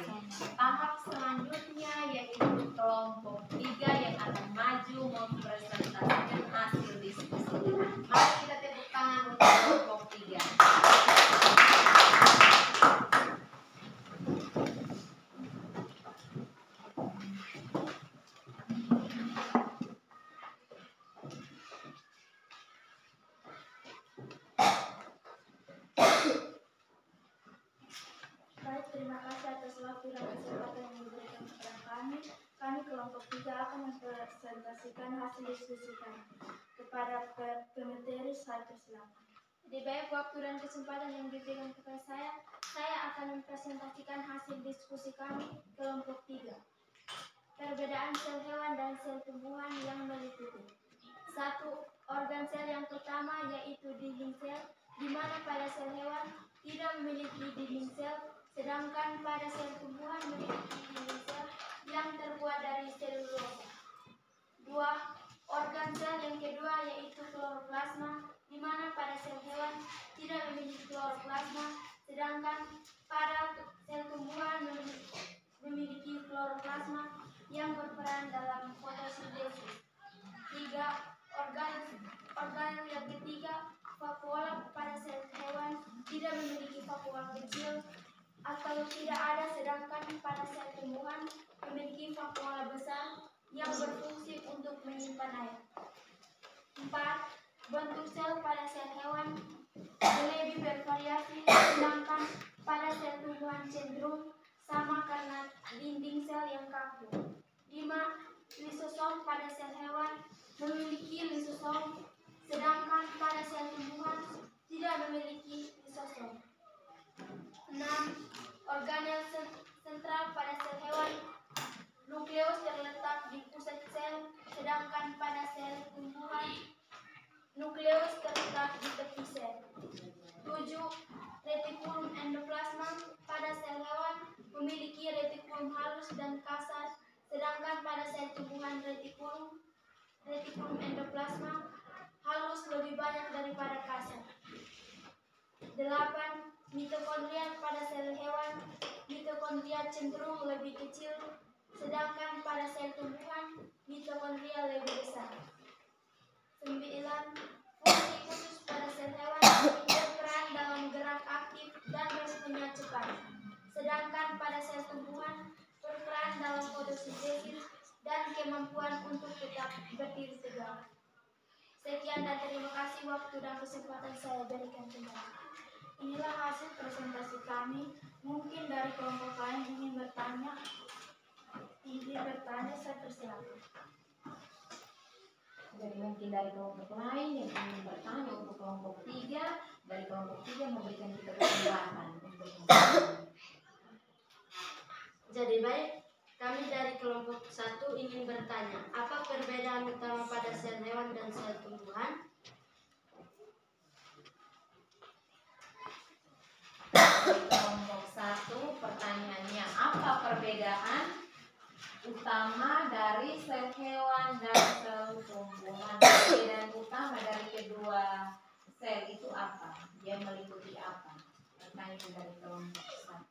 Tahap selanjutnya yaitu kelompok 3 yang akan maju mempresentasikan hasil diskusi. Mari kita tepuk tangan untuk kelompok 3. juga akan mempresentasikan hasil diskusi kami kepada pemateri slide persilakan. Di baik waktu dan kesempatan yang diberikan kepada saya akan mempresentasikan hasil diskusi kami kelompok 3. Perbedaan sel hewan dan sel tumbuhan yang meliputi. 1. Organ sel yang pertama yaitu dinding sel, di mana pada sel hewan tidak memiliki dinding sel, sedangkan pada sel tumbuhan memiliki dinding sel yang terbuat dari selulosa. 2. Organ sel yang kedua yaitu kloroplasma, di mana pada sel hewan tidak memiliki kloroplasma, sedangkan pada sel tumbuhan memiliki kloroplasma yang berperan dalam fotosintesis. 3. Organ yang ketiga, vakuola, pada sel hewan tidak memiliki vakuola kecil atau tidak ada, sedangkan pada sel tumbuhan memiliki vakuola besar yang berfungsi untuk menyimpan air. 4. Bentuk sel pada sel hewan lebih bervariasi, sedangkan pada sel tumbuhan cenderung sama karena dinding sel yang kaku. 5. Lisosom, pada sel hewan memiliki lisosom, sedangkan pada sel tumbuhan tidak memiliki lisosom. 6. Organel sentral pada sel hewan, nukleus terletak di pusat sel, sedangkan pada sel tumbuhan nukleus terletak di tepi sel. 7. Retikulum endoplasma, pada sel hewan memiliki retikulum halus dan kasar, sedangkan pada sel tumbuhan retikulum endoplasma halus lebih banyak daripada kasar. 8. Mitokondria, pada sel hewan mitokondria cenderung lebih kecil, sedangkan pada sel tumbuhan mitokondria lebih besar. 9. Fungsi khusus pada sel hewan berperan dalam gerak aktif dan responnya cepat, sedangkan pada sel tumbuhan berperan dalam fotosintesis dan kemampuan untuk tetap berdiri tegak. Sekian dan terima kasih waktu dan kesempatan saya berikan kembali. Inilah hasil presentasi kami. Mungkin dari kelompok lain ingin bertanya, saya persilakan. Jadi mungkin dari kelompok lain yang ingin bertanya untuk kelompok 3, dari kelompok 3 memberikan kita kesempatan untuk bertanya. Jadi baik, kami dari kelompok 1 ingin bertanya, apa perbedaan utama pada sel hewan dan sel tumbuhan? Kelompok 1, pertanyaannya, apa perbedaan utama dari sel hewan dan sel tumbuhan? Perbedaan utama dari kedua sel itu apa? Dia meliputi apa? Pertanyaan dari kelompok 1.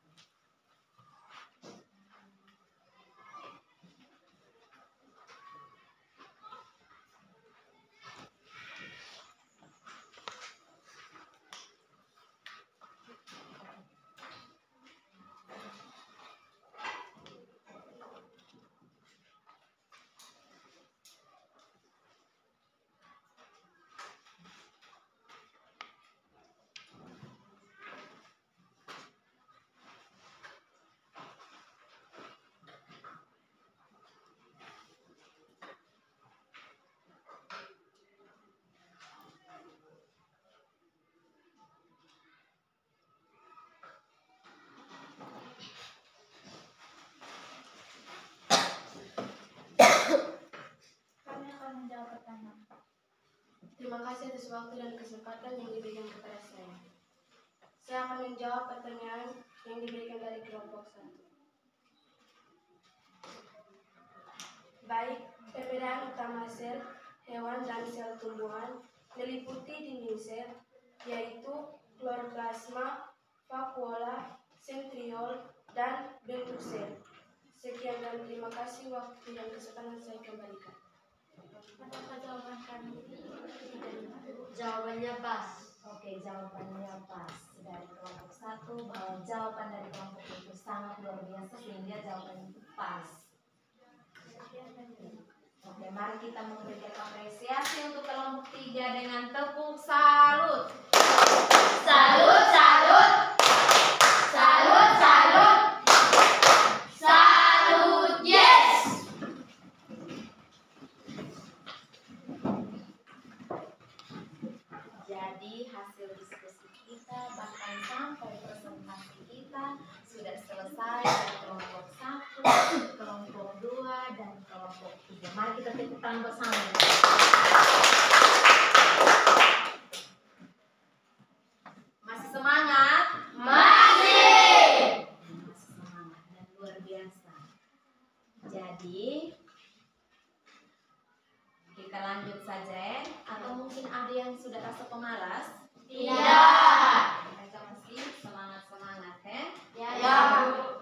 Terima kasih atas waktu dan kesempatan yang diberikan kepada saya. Saya akan menjawab pertanyaan yang diberikan dari kelompok 1. Baik, perbedaan utama sel hewan dan sel tumbuhan meliputi dinding sel, yaitu kloroplasma, vakuola, sentriol, dan bentuk sel. Sekian dan terima kasih waktu dan kesempatan saya kembalikan. Apakah jawaban kami? Jawabannya pas. Oke, jawabannya pas. Dari kelompok 1 bahwa jawaban dari kelompok itu sangat luar biasa sehingga jawaban itu pas. Oke, mari kita memberikan apresiasi untuk kelompok 3 dengan tepuk salut. Salut, salut. Salut, salut. Salut, yes. tangan bersama. Masih semangat? Masih. Masih semangat dan luar biasa. Jadi kita lanjut saja ya. Atau mungkin ada yang sudah rasa pemalas? Tidak. Mereka masih semangat-semangat ya. Ya, Bu.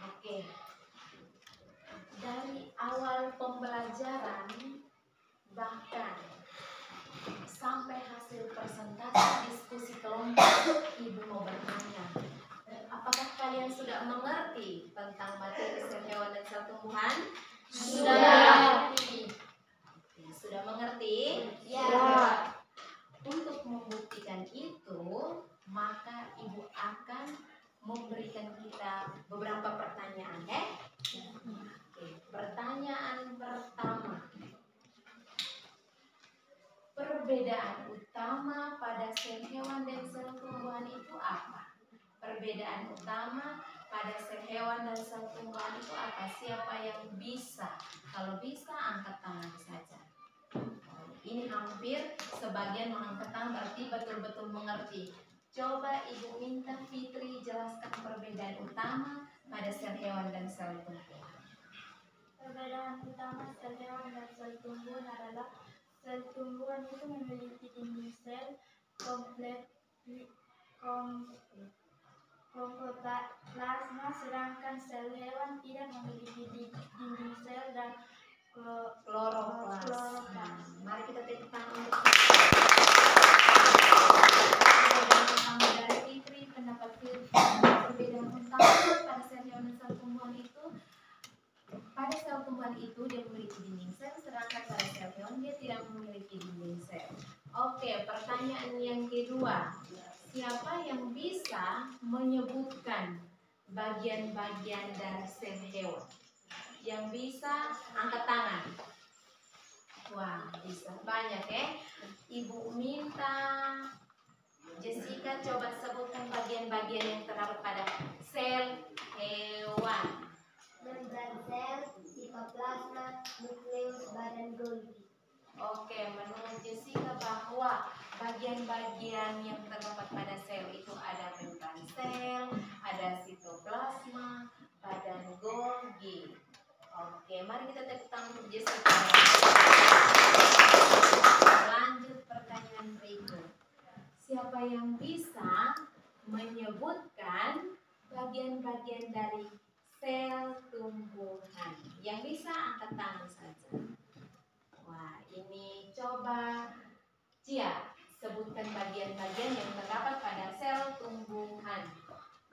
Oke. Dari awal pembelajaran bahkan sampai hasil presentasi diskusi kelompok, Ibu mau bertanya, apakah kalian sudah mengerti tentang materi sel hewan dan sel tumbuhan? Sudah. Sudah mengerti? Ya. Untuk membuktikan itu, maka Ibu akan memberikan kita beberapa pertanyaan, Oke, pertanyaan pertama. Perbedaan utama pada sel hewan dan sel tumbuhan itu apa? Perbedaan utama pada sel hewan dan sel tumbuhan itu apa? Siapa yang bisa? Kalau bisa, angkat tangan saja. Ini hampir sebagian mengangkat tangan berarti betul-betul mengerti. Coba Ibu minta Fitri jelaskan perbedaan utama pada sel hewan dan sel tumbuhan. Perbedaan utama sel hewan dan sel tumbuhan adalah sel tumbuhan itu memiliki dinding sel plasma, sedangkan sel hewan tidak memiliki dinding sel dan Kloroplas. Mari kita tepuk tangan untuk perbedaan utama dari Fitri. Pendapat Fitri, perbedaan utama pada sel hewan dan sel tumbuhan itu, pada sel tumbuhan itu dia memiliki dinding sel, sedangkan pada sel hewan dia tidak memiliki dinding sel. Oke, pertanyaan yang kedua, siapa yang bisa menyebutkan bagian-bagian dari sel hewan? Yang bisa angkat tangan. Wah, bisa banyak ya. Ibu minta Jessica coba sebutkan bagian-bagian yang terdapat pada sel hewan. Membran sel, sitoplasma, nukleus, badan Golgi. Oke, menurut Jessica bahwa bagian-bagian yang terdapat pada sel itu ada membran sel, ada sitoplasma, badan Golgi. Oke, mari kita tepuk tangan untuk Jessica. Lanjut pertanyaan berikut. Siapa yang bisa menyebutkan bagian-bagian dari sel tumbuhan? Yang bisa angkat tangan saja. Wah, ini coba Cia sebutkan bagian-bagian yang terdapat pada sel tumbuhan.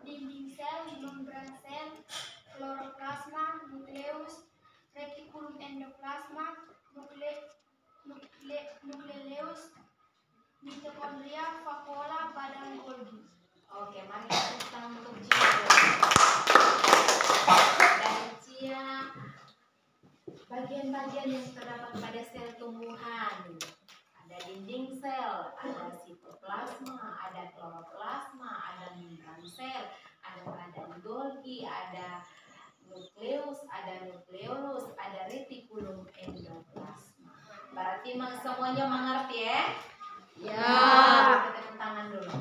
dinding sel, membran sel, kloroplasma, nukleus, retikulum endoplasma, nukleus, mitokondria, vakuola, badan Golgi. Oke, mari kita tepuk tangan untuk Cia. Dari Cia, bagian-bagian yang terdapat pada sel tumbuhan. Ada dinding sel, ada sitoplasma, ada kloroplasma, ada membran sel, ada badan Golgi, ada nukleus, ada nukleolus, ada retikulum endoplasma. Berarti semuanya mengerti ya? Ya. Kita tepuk tangan dulu.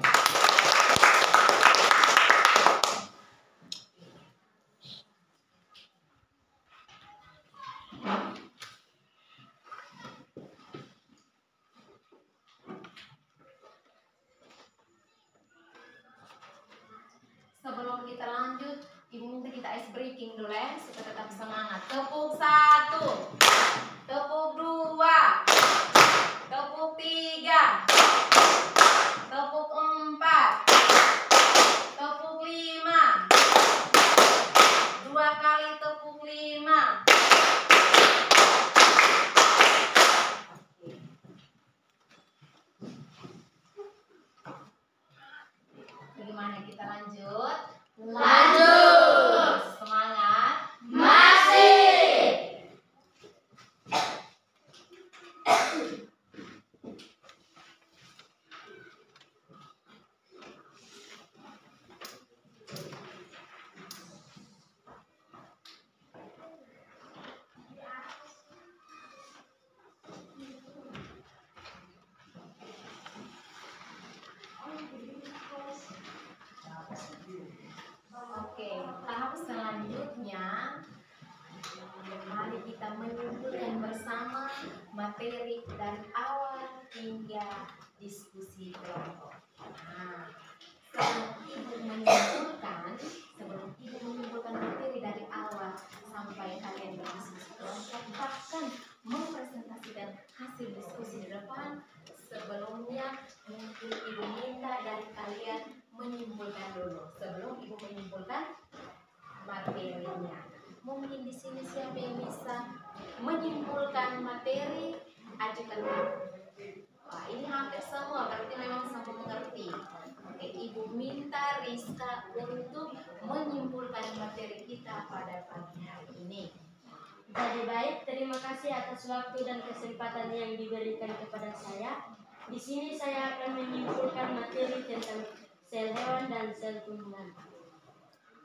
Sebelum kita lanjut, Ibu minta kita ice breaking dulu ya, supaya tetap semangat. Tepuk 1, tepuk 2, tepuk 3, tepuk 4, tepuk 5, 2 kali tepuk 5. Bagaimana kita lanjut? Lanjut. Semangat. Masih. hasil diskusi di depan. Sebelumnya mungkin Ibu minta dari kalian menyimpulkan dulu sebelum Ibu menyimpulkan materinya. Mungkin di sini siapa yang bisa menyimpulkan materi, ajukan tangan. Wah, ini hampir semua, berarti memang semua mengerti. Oke, Ibu minta Rizka untuk menyimpulkan materi kita pada pagi hari ini. Jadi baik, terima kasih atas waktu dan kesempatan yang diberikan kepada saya. Di sini saya akan menyimpulkan materi tentang sel hewan dan sel tumbuhan.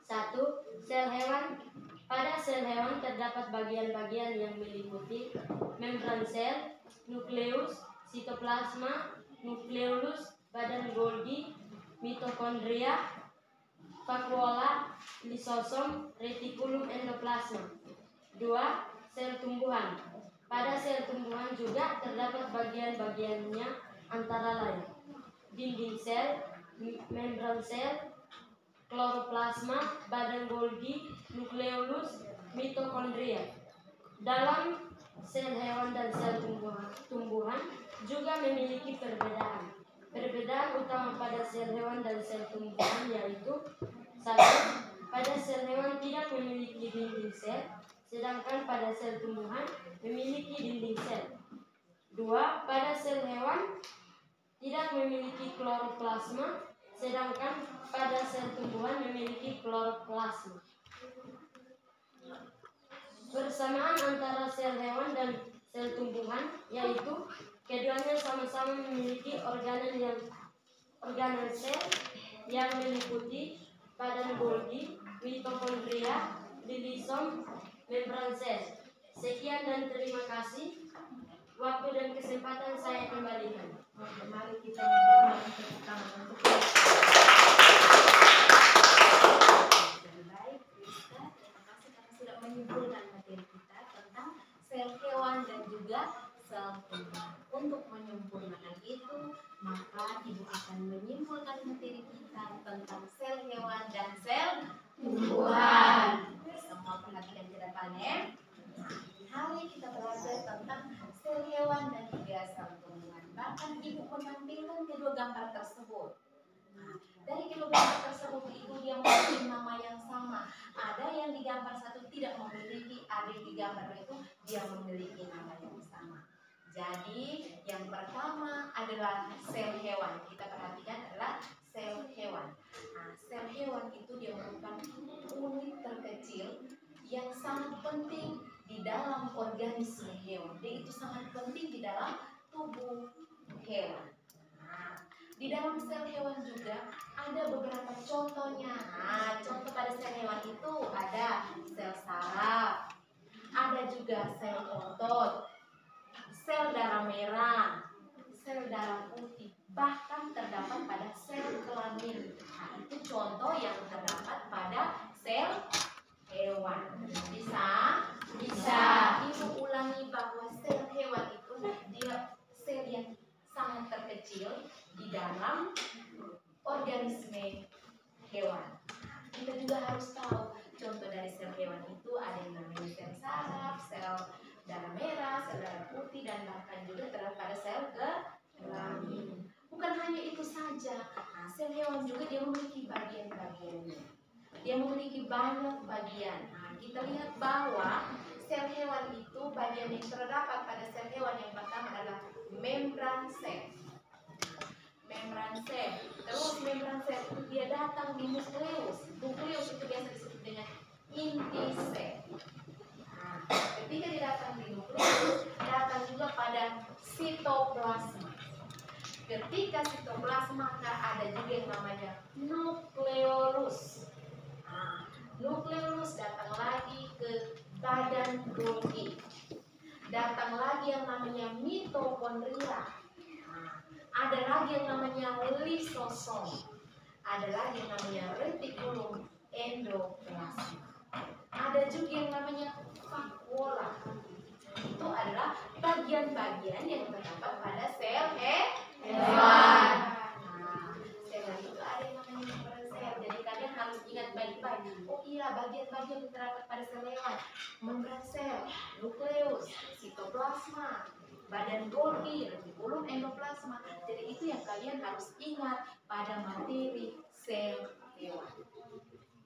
1. Sel hewan. Pada sel hewan terdapat bagian-bagian yang meliputi membran sel, nukleus, sitoplasma, nukleolus, badan Golgi, mitokondria, vakuola, lisosom, retikulum endoplasma. 2. Sel tumbuhan. Pada sel tumbuhan juga terdapat bagian-bagiannya antara lain dinding sel, membran sel, kloroplasma, badan Golgi, nukleolus, mitokondria. Dalam sel hewan dan sel tumbuhan juga memiliki perbedaan. Perbedaan utama pada sel hewan dan sel tumbuhan yaitu 1. Pada sel hewan tidak memiliki dinding sel, sedangkan pada sel tumbuhan memiliki dinding sel. 2. Pada sel hewan tidak memiliki kloroplasma, sedangkan pada sel tumbuhan memiliki kloroplasma. Persamaan antara sel hewan dan sel tumbuhan yaitu keduanya sama-sama memiliki organel sel yang meliputi badan Golgi, mitokondria, lisosom, membran sel. Sekian dan terima kasih. Waktu dan kesempatan saya kembalikan. Mari kita berdoa bersama untuk baik, Rizka. Terima kasih karena sudah menyimpulkan materi kita tentang sel hewan dan juga sel tumbuhan. Untuk menyempurnakan itu, maka Ibu akan menyimpulkan materi kita tentang sel hewan dan sel tumbuhan. Semua perhatikan ke depannya. Hari kita belajar tentang sel hewan dan juga sel tumbuhan. Bahkan Ibu menampilkan kedua gambar tersebut. Dari kedua gambar tersebut itu dia memiliki nama yang sama. Ada yang di gambar satu tidak memiliki, ada di gambar itu dia memiliki nama yang sama. Jadi yang pertama adalah sel hewan. Kita perhatikan adalah sel hewan. Sel hewan itu dia merupakan unit terkecil yang sangat penting di dalam organisme hewan. Dia itu sangat penting di dalam tubuh hewan. Di dalam sel hewan juga ada beberapa contohnya. Contoh pada sel hewan itu ada sel saraf, ada juga sel otot, sel darah merah, sel darah putih, bahkan terdapat pada sel kelamin. Itu contoh yang terdapat pada sel hewan. Bisa Ibu ulangi bahwa sel hewan itu dia sel yang sangat terkecil di dalam organisme hewan. Kita juga harus tahu contoh dari sel hewan itu ada yang namanya sel saraf, sel darah merah, sel darah putih, dan bahkan juga terdapat pada sel kelamin. Bukan hanya itu saja, sel hewan juga dia memiliki bagian-bagiannya. Dia memiliki banyak bagian. Kita lihat bahwa sel hewan itu bagian yang terdapat pada sel hewan yang pertama adalah membran sel. Membran sel. Terus membran sel itu dia datang di nukleus. Nukleus itu biasa disebut dengan inti sel. Ketika dia datang di nukleus, datang juga pada sitoplasma. Ketika sitoplasma ada juga yang namanya nukleolus. Nukleolus datang lagi ke badan Golgi. Datang lagi yang namanya mitokondria. Ada lagi yang namanya lisosom. Ada lagi yang namanya retikulum endoplasma. Ada juga yang namanya vakuola. Itu adalah bagian-bagian yang terdapat pada sel hewan. Sel itu ada yang namanya membran sel. Jadi kalian harus ingat baik-baik. Oh iya, bagian-bagian yang terdapat pada sel hewan: membran sel, nukleus, sitoplasma, badan Golgi, Golgi, retikulum, endoplasma. Jadi itu yang kalian harus ingat pada materi sel hewan.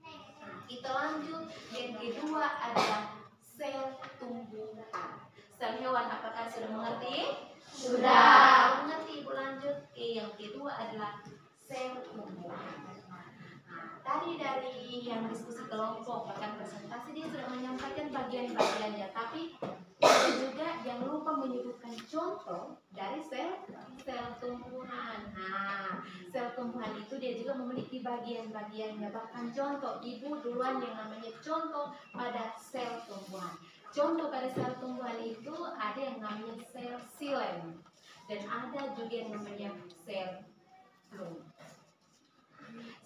Nah, kita lanjut. Yang kedua adalah sel tumbuhan. Sel hewan apakah sudah mengerti? Sudah. Mengerti, Ibu lanjut. Yang kedua adalah sel tumbuhan. Nah, tadi dari yang diskusi kelompok bahkan presentasi dia sudah menyampaikan bagian-bagiannya, tapi ada juga yang lupa menyebutkan contoh dari sel tumbuhan. Nah, sel tumbuhan itu dia juga memiliki bagian-bagiannya, bahkan contoh. Ibu duluan yang namanya contoh pada sel tumbuhan. Contoh pada sel tumbuhan itu ada yang namanya sel xilem dan ada juga yang namanya sel plum.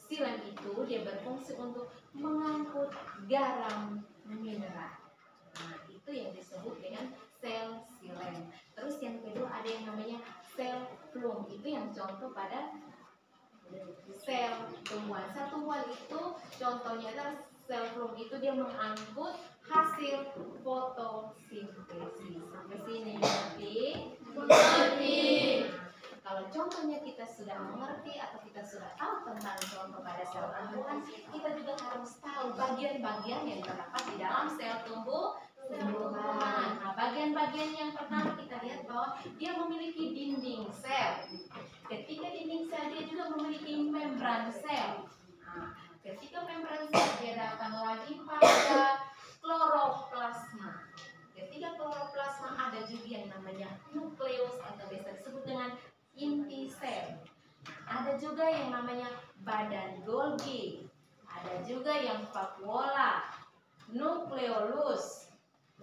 Xilem itu dia berfungsi untuk mengangkut garam mineral. Nah, itu yang disebut dengan sel xilem. Terus yang kedua ada yang namanya sel plum. Itu yang contoh pada sel tumbuhan. Sel tumbuhan itu contohnya adalah sel plum itu dia mengangkut hasil fotosintesis. Sampai sini mengerti? Kalau contohnya kita sudah mengerti atau kita sudah tahu tentang contoh pada sel tumbuhan, kita juga harus tahu bagian-bagian yang terdapat di dalam sel tumbuhan. Nah, bagian-bagian yang pertama kita lihat bahwa dia memiliki dinding sel. Ketika dinding sel dia juga memiliki membran sel. Nah, ketika membran sel dia datang lagi pada kloroplasma. Ketika kloroplasma ada juga yang namanya nukleus atau biasa disebut dengan inti sel. Ada juga yang namanya badan Golgi. Ada juga yang vakuola, nukleolus,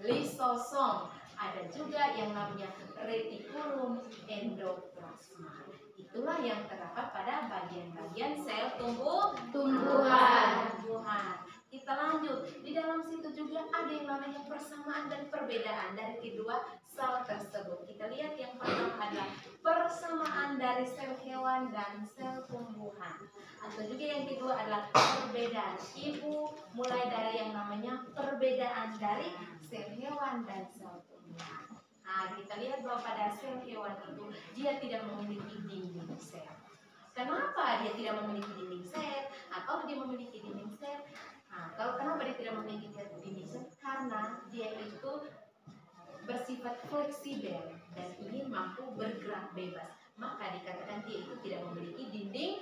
lisosom. Ada juga yang namanya retikulum endoplasma. Itulah yang terdapat pada bagian-bagian sel tumbuhan. Kita lanjut. Di dalam situ juga ada yang namanya persamaan dan perbedaan dari kedua sel tersebut. Kita lihat yang pertama adalah persamaan dari sel hewan dan sel tumbuhan. Atau juga yang kedua adalah perbedaan. Ibu mulai dari yang namanya perbedaan dari sel hewan dan sel tumbuhan. Nah, kita lihat bahwa pada sel hewan itu dia tidak memiliki dinding sel. Kenapa dia tidak memiliki dinding sel? Atau dia memiliki dinding sel? Nah, kalau kenapa dia tidak memiliki dinding sel? Karena dia itu bersifat fleksibel dan ingin mampu bergerak bebas. Maka dikatakan dia itu tidak memiliki dinding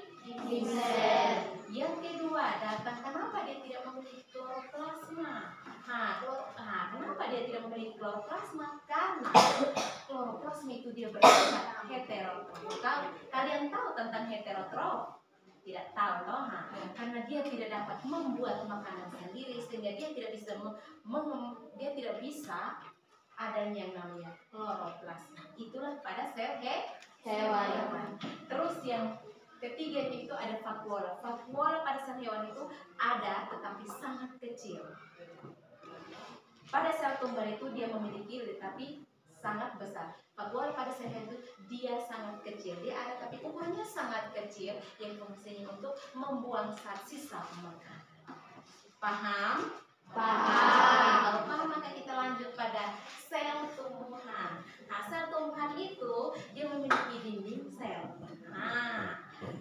sel. Yang kedua, kenapa dia tidak memiliki kloroplasma? Kenapa dia tidak memiliki kloroplasma? Karena kloroplasma itu dia bersifat heterotrof. Kalian tahu tentang heterotrof? Tidak tahu toh? Karena dia tidak dapat membuat makanan sendiri sehingga dia tidak bisa adanya yang namanya kloroplasma. Itulah pada sel hewan. Terus yang ketiga itu ada vakuola. Vakuola pada sel hewan itu ada tetapi sangat kecil. Pada sel tumbuhan itu dia memiliki tetapi sangat besar. Vakuola pada sel hewan itu dia sangat kecil. Dia ada tapi ukurannya sangat kecil yang fungsinya untuk membuang sisa makanan. Paham? Paham. Kalau paham maka kita lanjut pada sel tumbuhan. Nah, sel tumbuhan itu dia memiliki dinding sel.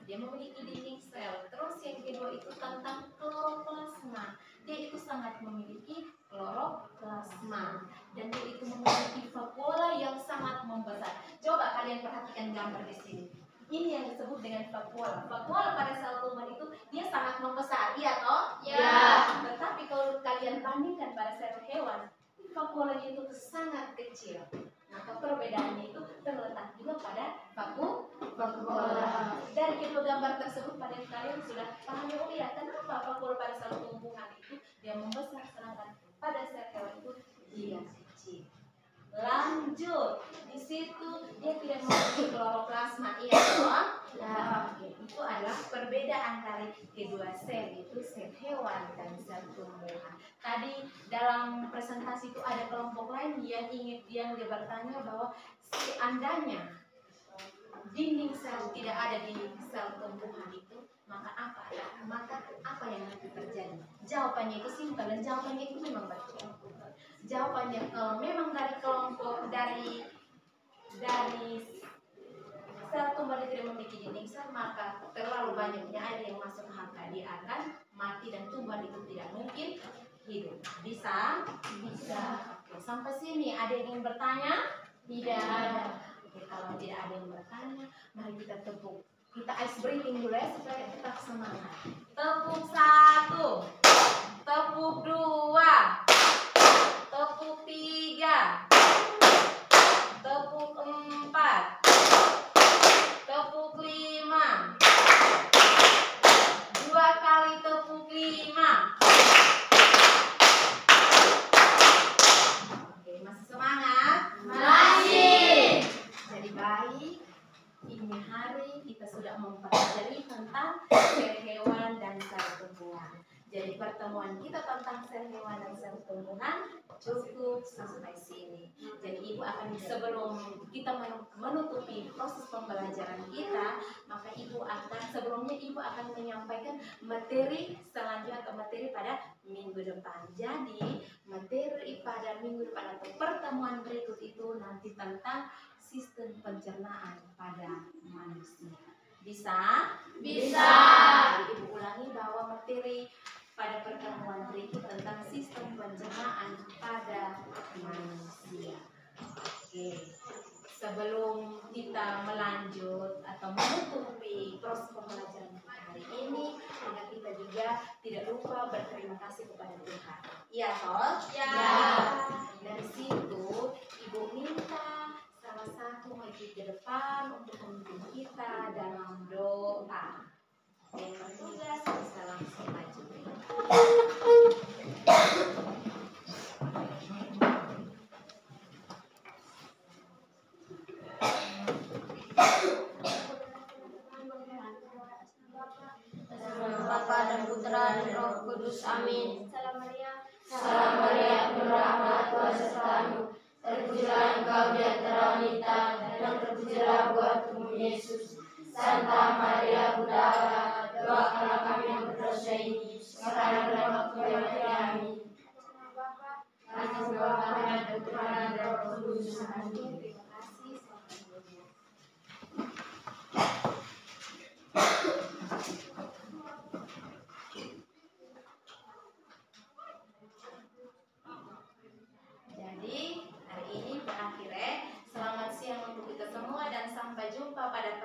Dia memiliki dinding sel. Terus yang kedua itu tentang kloroplasma. Dia itu sangat memiliki kloroplasma dan dia itu memiliki vakuola yang sangat membesar. Coba kalian perhatikan gambar di sini. Ini yang disebut dengan vakuola. Vakuola pada sel tumbuhan itu dia sangat membesar, iya toh? Ya. Tetapi kalau kalian bandingkan pada sel hewan, vakuolanya itu sangat kecil. Maka perbedaannya itu terletak juga pada vakuola. Dari kedua gambar tersebut pada kalian sudah paham ya, kenapa vakuola pada sel tumbuhan itu dia membesar sedangkan pada sel hewan itu dia kecil. Lanjut, di situ dia tidak memiliki kloroplasma, iya toh? Ya. Itu adalah perbedaan dari kedua sel, itu sel hewan dan sel tumbuhan. Tadi dalam presentasi itu ada kelompok lain yang dia bertanya bahwa seandainya dinding sel tidak ada di sel tumbuhan itu, maka apa yang akan terjadi? Jawabannya itu simpel dan jawabannya itu memang betul. Jawabannya kalau memang dari kelompok dari dari sel tumbuhan yang tidak memiliki dinding sel, maka terlalu banyaknya air yang masuk ke hangka, dia akan mati dan tumbuhan itu tidak mungkin hidup. Bisa? Bisa. Oke, sampai sini ada yang ingin bertanya? Tidak. Oke, kalau tidak ada yang bertanya, mari kita tepuk. Kita ice breathing dulu ya supaya tetap semangat. Tepuk 1, tepuk 2, tepuk 3, tepuk 4, tepuk 5, 2 kali tepuk 5. Oke, masih semangat? Masih. Jadi baik, ini hari kita sudah mempelajari tentang sel hewan dan sel tumbuhan. Jadi pertemuan kita tentang sel hewan dan sel tumbuhan cukup sampai sini. Jadi Ibu akan, sebelum kita menutupi proses pembelajaran kita, maka Ibu akan, sebelumnya Ibu akan menyampaikan materi selanjutnya atau materi pada minggu depan. Jadi materi pada minggu depan atau pertemuan berikut itu nanti tentang sistem pencernaan pada manusia. Bisa? Bisa. Jadi Ibu ulangi bahwa materi pada pertemuan berikut tentang sistem pencernaan pada manusia. Oke. Sebelum kita melanjut atau menutupi proses pembelajaran hari ini, maka kita juga tidak lupa berterima kasih kepada Tuhan. Iya, toh? Ya. Dari situ Ibu minta salah satu maju ke depan untuk memimpin kita dalam doa. Yang bertugas bisa langsung maju. Bapa dan Putra dan Roh Kudus. Amin. Salam Maria. Salam Maria, penuh rahmat, Tuhan sertamu. Terpujilah engkau di antara wanita, dan terpujilah buah tubuhmu Yesus. Santa Maria Bunda Allah, doakanlah kami yang berdosa ini, sekarang dan waktu kematian kami. Atas nama Bapa dan Putra dan Roh Kudus. Amin. Terima kasih. Jadi hari ini berakhir ya. Selamat siang untuk kita semua dan sampai jumpa pada